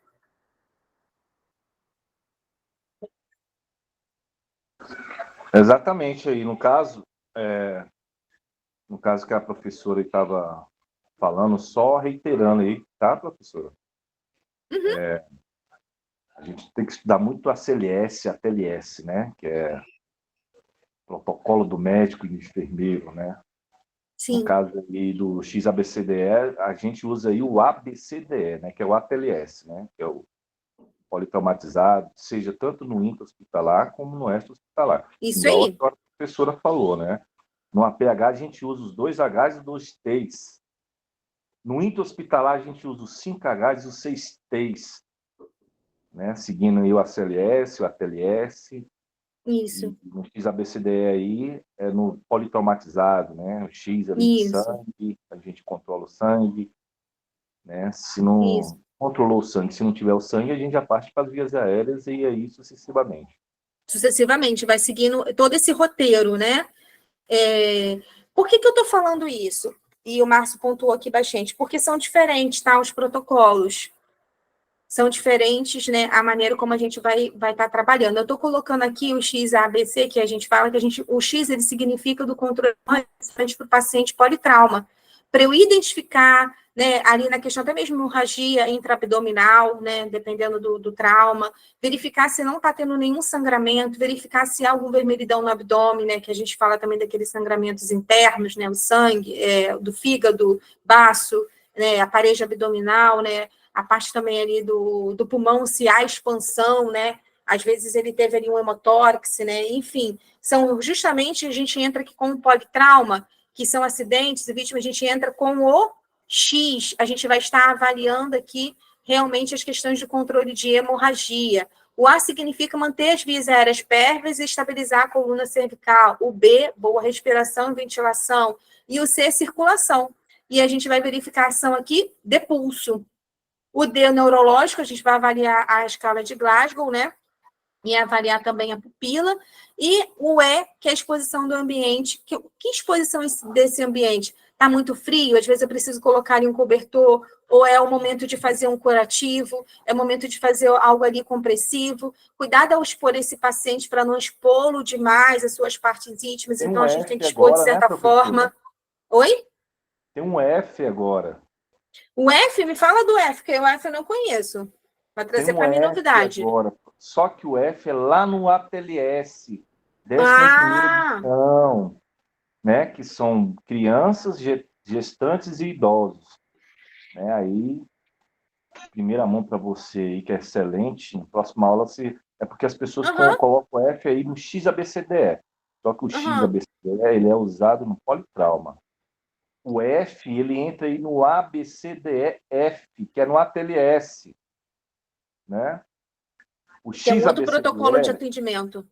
Exatamente aí. No caso que a professora estava falando, só reiterando aí, tá, professora? Uhum. A gente tem que estudar muito a CLS, a TLS, né? Que é protocolo do médico e do enfermeiro, né? No Sim, caso aí do XABCDE, a gente usa aí o ABCDE, né? Que é o ATLS, né? Que é o politraumatizado, seja tanto no intra-hospitalar como no extra-hospitalar. isso Igual aí. a professora falou, né? No APH a gente usa os 2Hs e os 2Ts. No intra-hospitalar a gente usa os 5Hs e os 6Ts, né? Seguindo aí o ACLS, o ATLS, Isso, e no XABCDE aí é no politraumatizado, né? O X ali de isso, sangue, a gente controla o sangue, né? Se isso. não controlou o sangue, se não tiver o sangue, a gente já parte para as vias aéreas e aí sucessivamente. Sucessivamente, vai seguindo todo esse roteiro, né? Por que eu estou falando isso? E o Márcio pontuou aqui bastante, porque são diferentes, tá? Os protocolos. São diferentes, né? A maneira como a gente vai estar trabalhando. Eu estou colocando aqui o XABC, que a gente fala que o X ele significa do controle para o paciente politrauma. Para eu identificar, né, ali na questão até mesmo hemorragia intraabdominal, né, dependendo do trauma, verificar se não está tendo nenhum sangramento, verificar se há algum vermelhidão no abdômen, né, que a gente fala também daqueles sangramentos internos, né, o sangue, do fígado, baço, né, a parede abdominal, né, a parte também ali do pulmão, se há expansão, né? Às vezes ele teve ali um hemotórax, né? Enfim, são justamente a gente entra aqui com o politrauma, que são acidentes e vítimas, a gente entra com o X, a gente vai estar avaliando aqui realmente as questões de controle de hemorragia. O A significa manter as vias aéreas pérvias e estabilizar a coluna cervical. O B, boa respiração e ventilação. E o C, circulação. E a gente vai verificar a ação aqui de pulso. O D neurológico, a gente vai avaliar a escala de Glasgow, né? E avaliar também a pupila. E o E, que é a exposição do ambiente. Que exposição desse ambiente? Está muito frio? Às vezes eu preciso colocar ali um cobertor, ou é o momento de fazer um curativo, é o momento de fazer algo ali compressivo. Cuidado ao expor esse paciente para não expô-lo demais, as suas partes íntimas. Tem Então, um a gente tem F que expor de agora, né, certa professora? forma. Oi? Tem um F agora. O F? Me fala do F, que o F eu não conheço. Vai Tem trazer um para mim F novidade. agora. Só que o F é lá no ATLS, 11ª Ah, edição, né? Que são crianças, gestantes e idosos. Né? Aí, primeira mão para você aí, que é excelente. Na próxima aula, é porque as pessoas aham, colocam o F aí no XABCDE. Só que o X Aham. ABCDE, ele é usado no politrauma. O F, ele entra aí no ABCDEF, que é no ATLS, né? O Que é um X outro protocolo de ABCDE, atendimento.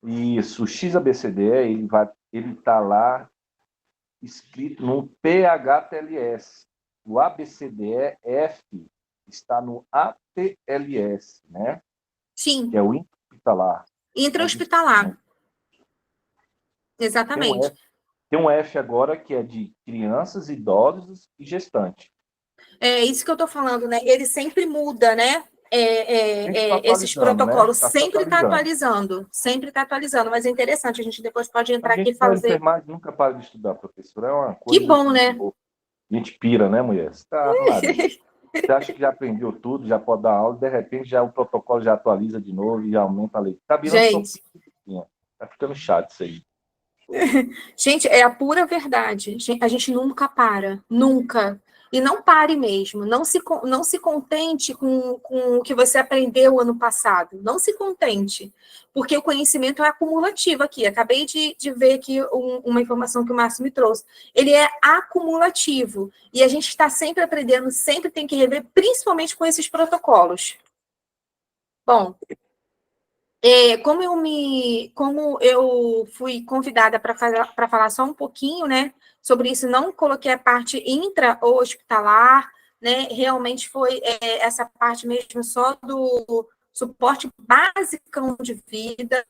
isso, o X ABCDE, ele tá lá escrito no PHTLS. O ABCDEF está no ATLS, né? Que Sim, é o intra-hospitalar. intra-hospitalar. Tem um Exatamente. F, tem um F agora que é de crianças, idosos e gestantes. É isso que eu estou falando, né? Ele sempre muda, né? Sempre está Esses atualizando, né? protocolos Está se atualizando. sempre está atualizando, mas é interessante, a gente depois pode A entrar aqui e gente da fazer. enfermagem nunca para de estudar, professor. É uma Que coisa bom, que né? a gente pira, né, mulher? Você está Maria. Você acha que já aprendeu tudo, já pode dar aula, e de repente já o protocolo já atualiza de novo e já aumenta a leite. Está virando Gente, sopinha. Está ficando chato isso aí. gente, é a pura verdade. A gente nunca para, nunca. E não pare mesmo. Não se contente com o que você aprendeu ano passado. Não se contente. Porque o conhecimento é acumulativo aqui. Acabei de ver aqui uma informação que o Márcio me trouxe. Ele é acumulativo. E a gente está sempre aprendendo, sempre tem que rever, principalmente com esses protocolos. Bom, como eu fui convidada para falar só um pouquinho, né, sobre isso, não coloquei a parte intra-hospitalar, né, realmente foi essa parte mesmo só do suporte básico de vida.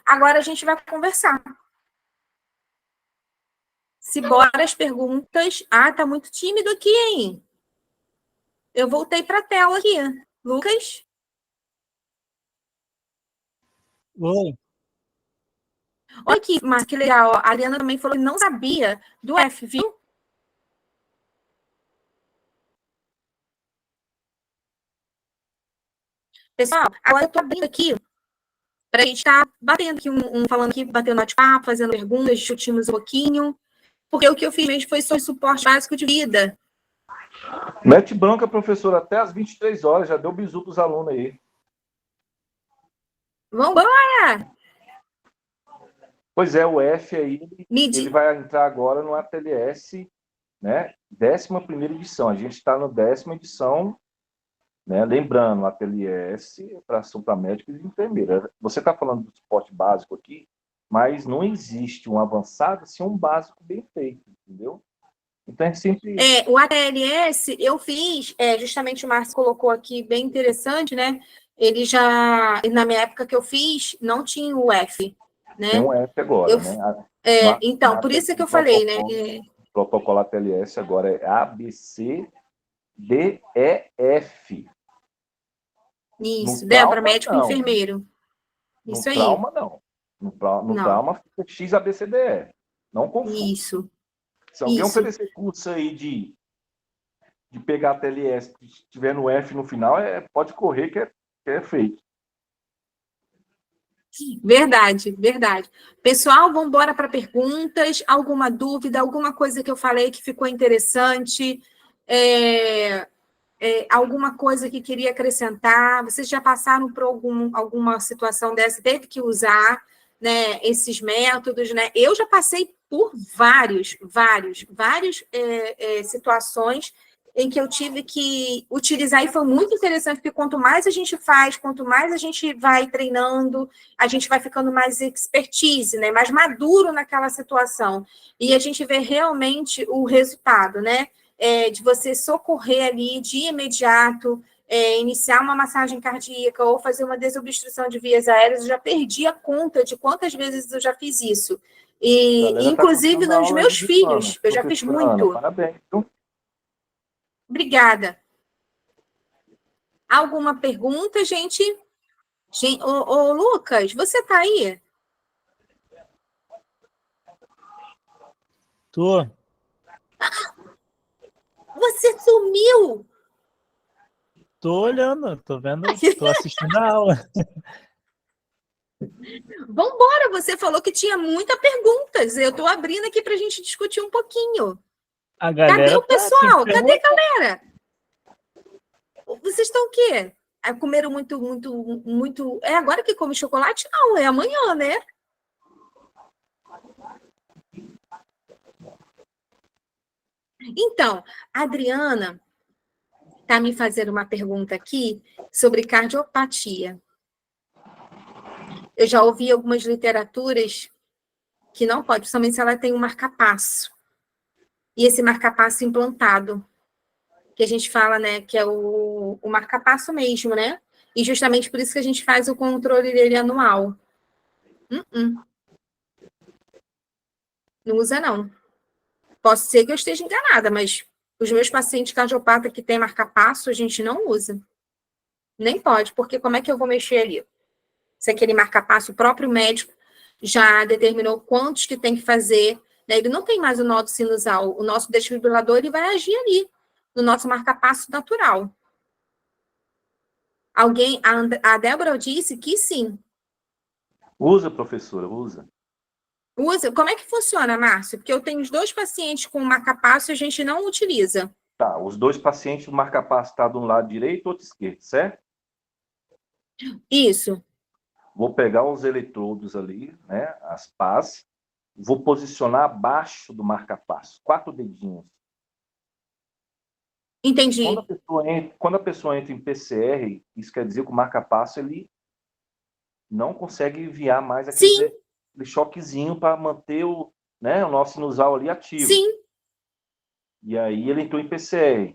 Agora a gente vai conversar. Se bora as perguntas. Ah, tá muito tímido aqui, hein? Eu voltei para a tela aqui. Lucas? Oi. Olha aqui, mas que legal. A Ariana também falou que não sabia do F, viu? Pessoal, agora eu estou abrindo aqui para a gente estar batendo aqui, falando aqui, batendo bate-papo, fazendo perguntas, discutimos um pouquinho. Porque o que eu fiz mesmo foi só suporte básico de vida. Mete bronca, professor, até às 23 horas. Já deu bisu para os alunos aí. Vamos embora! Pois é, o F aí, ele vai entrar agora no ATLS, né? 11ª edição. A gente está na 10ª edição, né? Lembrando, ATLS para médicos e enfermeiras. Você está falando do suporte básico aqui, mas não existe um avançado sem um básico bem feito, entendeu? Então, a gente sempre... o ATLS, eu fiz, justamente o Márcio colocou aqui, bem interessante, né? Ele já, na minha época que eu fiz, não tinha o F, né? Tem um F agora, né? Então, por isso que eu falei, né? O protocolo ATLS agora é ABCDEF. Isso, Débora, médico e enfermeiro. Isso aí. No trauma, não. No trauma fica XABCDE. Não confunda. Isso. Se alguém oferecer curso aí de pegar ATLS que estiver no F no final, pode correr que é feito. Verdade, verdade. Pessoal, vamos embora para perguntas. Alguma dúvida, alguma coisa que eu falei que ficou interessante? Alguma coisa que queria acrescentar? Vocês já passaram por alguma situação dessa? Teve que usar, né, esses métodos, né? Eu já passei por várias situações em que eu tive que utilizar, e foi muito interessante, porque quanto mais a gente faz, quanto mais a gente vai treinando, a gente vai ficando mais expertise, né? Mais maduro naquela situação. E a gente vê realmente o resultado, né? De você socorrer ali de imediato, iniciar uma massagem cardíaca ou fazer uma desobstrução de vias aéreas. Eu já perdi a conta de quantas vezes eu já fiz isso. E, inclusive, nos meus filhos, eu já fiz muito. Ana, parabéns. Obrigada. Alguma pergunta, gente? Ô, Lucas, você está aí? Tô. Você sumiu! Tô olhando, tô vendo, tô assistindo a aula. Vambora, você falou que tinha muitas perguntas. Eu estou abrindo aqui para a gente discutir um pouquinho. A galera Cadê o pessoal? tem Cadê a galera? Vocês estão o quê? comeram muito, muito, muito... É agora que come chocolate? Não, é amanhã, né? Então, a Adriana está me fazendo uma pergunta aqui sobre cardiopatia. Eu já ouvi algumas literaturas que não pode, principalmente se ela tem um marca-passo. E esse marca-passo implantado, que a gente fala, né, que é o marca-passo mesmo, né? E justamente por isso que a gente faz o controle dele anual. Não usa, não. Posso ser que eu esteja enganada, mas os meus pacientes cardiopatas que têm marca-passo, a gente não usa. Nem pode, porque como é que eu vou mexer ali? Se aquele marca-passo, o próprio médico já determinou quantos que tem que fazer, né? Ele não tem mais o nó sinusal. O nosso desfibrilador, ele vai agir ali, no nosso marca-passo natural. A Débora disse que sim. Usa, professora, usa. Usa. Como é que funciona, Márcio? Porque eu tenho os 2 pacientes com marca-passo e a gente não utiliza. Tá, os 2 pacientes, o marca-passo está de um lado direito e outro esquerdo, certo? Isso. Vou pegar os eletrodos ali, né, as pás, vou posicionar abaixo do marca-passo, 4 dedinhos. Entendi. Quando a pessoa entra em PCR, isso quer dizer que o marca-passo ele não consegue enviar mais aquele choquezinho para manter o nosso sinusal ali ativo. Sim. E aí ele entrou em PCR.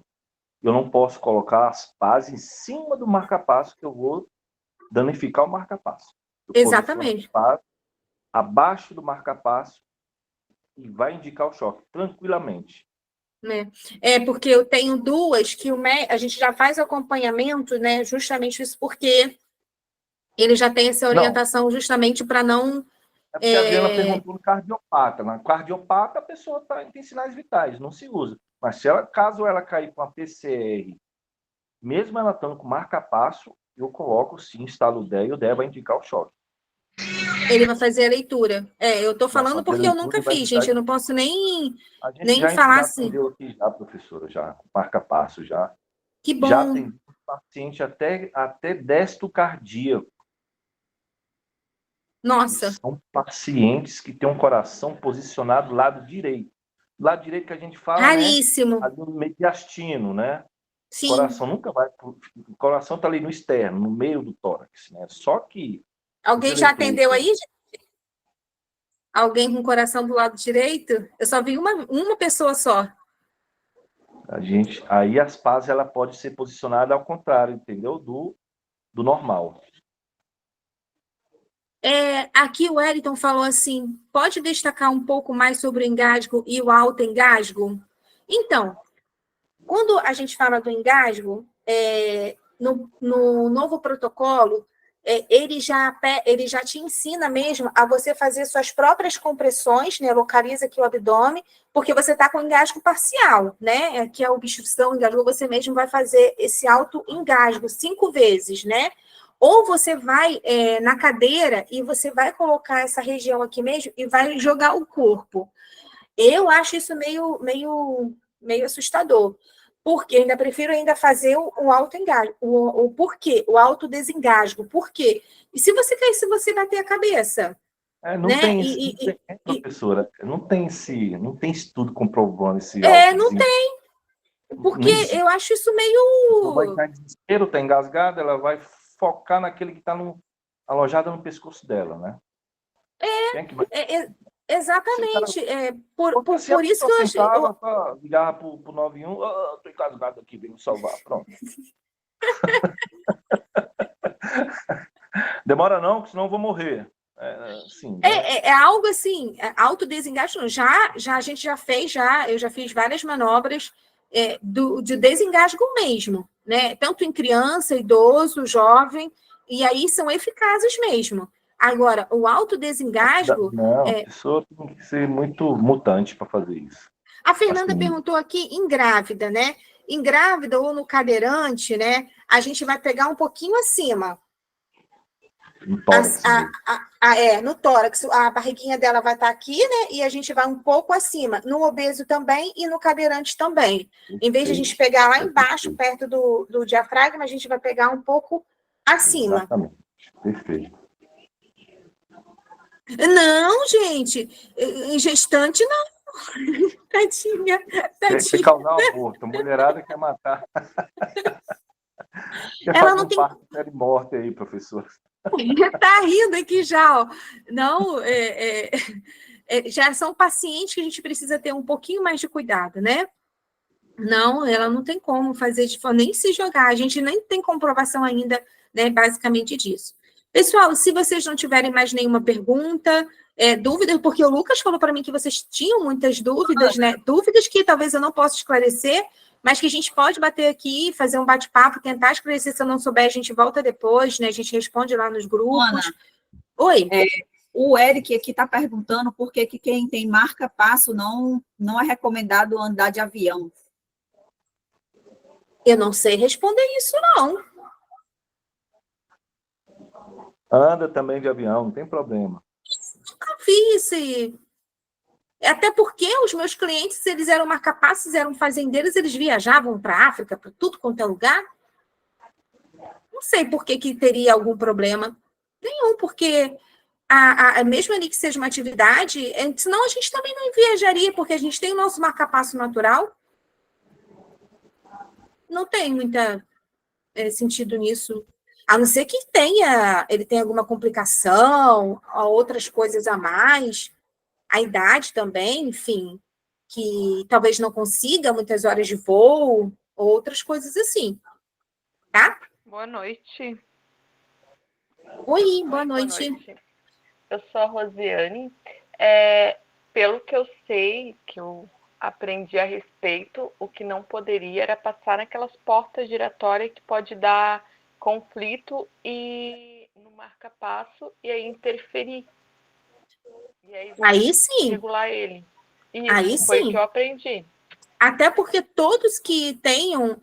Eu não posso colocar as pás em cima do marca-passo, que eu vou danificar o marca-passo. Exatamente. Abaixo do marca-passo e vai indicar o choque tranquilamente. É porque eu tenho 2 que a gente já faz acompanhamento, né? Justamente isso porque ele já tem essa orientação justamente para não... É porque a Adriana perguntou no cardiopata. Na cardiopata, a pessoa tem sinais vitais, não se usa. Mas caso ela cair com a PCR, mesmo ela estando com marca-passo, eu coloco sim, instalo o DEA e o DEA vai indicar o choque. Ele vai fazer a leitura. Eu estou falando porque eu nunca fiz, gente. Eu não posso nem falar assim. A gente já atendeu aqui já, professora, já, marca-passo já. Que bom. Já tem paciente até destro cardíaco. Nossa. São pacientes que têm um coração posicionado do lado direito. Do lado direito que a gente fala, raríssimo. Ali no mediastino, né? Sim. O coração nunca vai... O coração está ali no externo, no meio do tórax, né? Só que... Alguém já atendeu aí, gente? Alguém com coração do lado direito? Eu só vi uma pessoa só. Aí as pás, ela pode ser posicionada ao contrário, entendeu? Do normal. Aqui o Wellington falou assim, pode destacar um pouco mais sobre o engasgo e o autoengasgo? Então, quando a gente fala do engasgo, no novo protocolo, ele já te ensina mesmo a você fazer suas próprias compressões, né? Localiza aqui o abdômen, porque você está com engasgo parcial, né? Que é a obstrução, engasgou, você mesmo vai fazer esse autoengasgo 5 vezes, né? Ou você vai na cadeira e você vai colocar essa região aqui mesmo e vai jogar o corpo. Eu acho isso meio assustador. Porque ainda prefiro fazer o autoengasgo. O porquê? O autodesengasgo. Por quê? E se você cair, se você bater a cabeça? Professora, não tem estudo comprovando esse não tem. Porque eu acho isso meio... Vai estar em desespero, está engasgada, ela vai focar naquele que está alojado no pescoço dela, né? Exatamente. Por isso que eu achei... Ligar para o 91, estou engasgado aqui, vem me salvar, pronto. Demora não, senão eu vou morrer. Algo assim, autodesengasgo. Já a gente já fez, eu já fiz várias manobras de desengasgo mesmo, né? Tanto em criança, idoso, jovem, e aí são eficazes mesmo. Agora, o autodesengasgo... A pessoa tem que ser muito mutante para fazer isso. A Fernanda perguntou aqui em grávida, né? Em grávida ou no cadeirante, né? A gente vai pegar um pouquinho acima. No tórax mesmo. No tórax, a barriguinha dela vai estar aqui, né? E a gente vai um pouco acima. No obeso também e no cadeirante também. Em vez de a gente pegar lá embaixo, perto do diafragma, a gente vai pegar um pouco acima. Exatamente. Perfeito. Não, gente. Em gestante, não. Tadinha. Quer causar um aborto. A mulherada quer matar. Quer Ela fazer não um tem. parto série morte aí, professor. Tá rindo aqui já, ó. Não, já são pacientes que a gente precisa ter um pouquinho mais de cuidado, né? Não, ela não tem como fazer de forma, nem se jogar. A gente nem tem comprovação ainda, né, basicamente disso. Pessoal, se vocês não tiverem mais nenhuma pergunta, dúvida, porque o Lucas falou para mim que vocês tinham muitas dúvidas, né? Dúvidas que talvez eu não possa esclarecer, mas que a gente pode bater aqui, fazer um bate-papo, tentar esclarecer. Se eu não souber, a gente volta depois, né? A gente responde lá nos grupos. Ana, Oi. O Eric aqui está perguntando por que quem tem marca-passo não é recomendado andar de avião. Eu não sei responder isso, não. Anda também de avião, não tem problema. Nunca vi esse. Até porque os meus clientes, eles eram marca-passos, eram fazendeiros, eles viajavam para a África, para tudo quanto é lugar. Não sei por que teria algum problema. Nenhum, porque mesmo ali que seja uma atividade, senão a gente também não viajaria, porque a gente tem o nosso marca-passo natural. Não tem muita sentido nisso. A não ser que ele tenha alguma complicação, outras coisas a mais, a idade também, enfim, que talvez não consiga muitas horas de voo, ou outras coisas assim, tá? Boa noite. Oi, boa noite. Eu sou a Rosiane. Pelo que eu sei, que eu aprendi a respeito, o que não poderia era passar naquelas portas giratórias que pode dar conflito e no marca-passo e aí interferir. E aí sim. Regular ele. E aí isso foi sim. o que eu aprendi. Até porque todos que tenham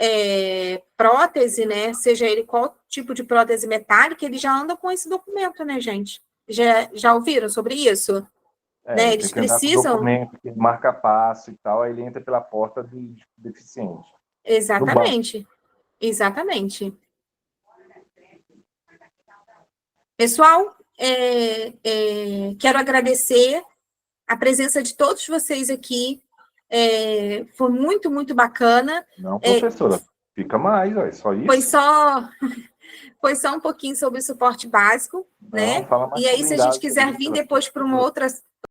prótese, né, seja ele qual tipo de prótese metálica, ele já anda com esse documento, né, gente? Já ouviram sobre isso? Né? Eles precisam. Documento que marca passo e tal, aí ele entra pela porta de deficiente. Exatamente. Exatamente. Pessoal, quero agradecer a presença de todos vocês aqui. Foi muito, muito bacana. Não, professora, fica mais, ó, é só isso? Foi só um pouquinho sobre o suporte básico, Não, né? fala mais E aí, sobre se a gente idade, quiser vir depois para uma outra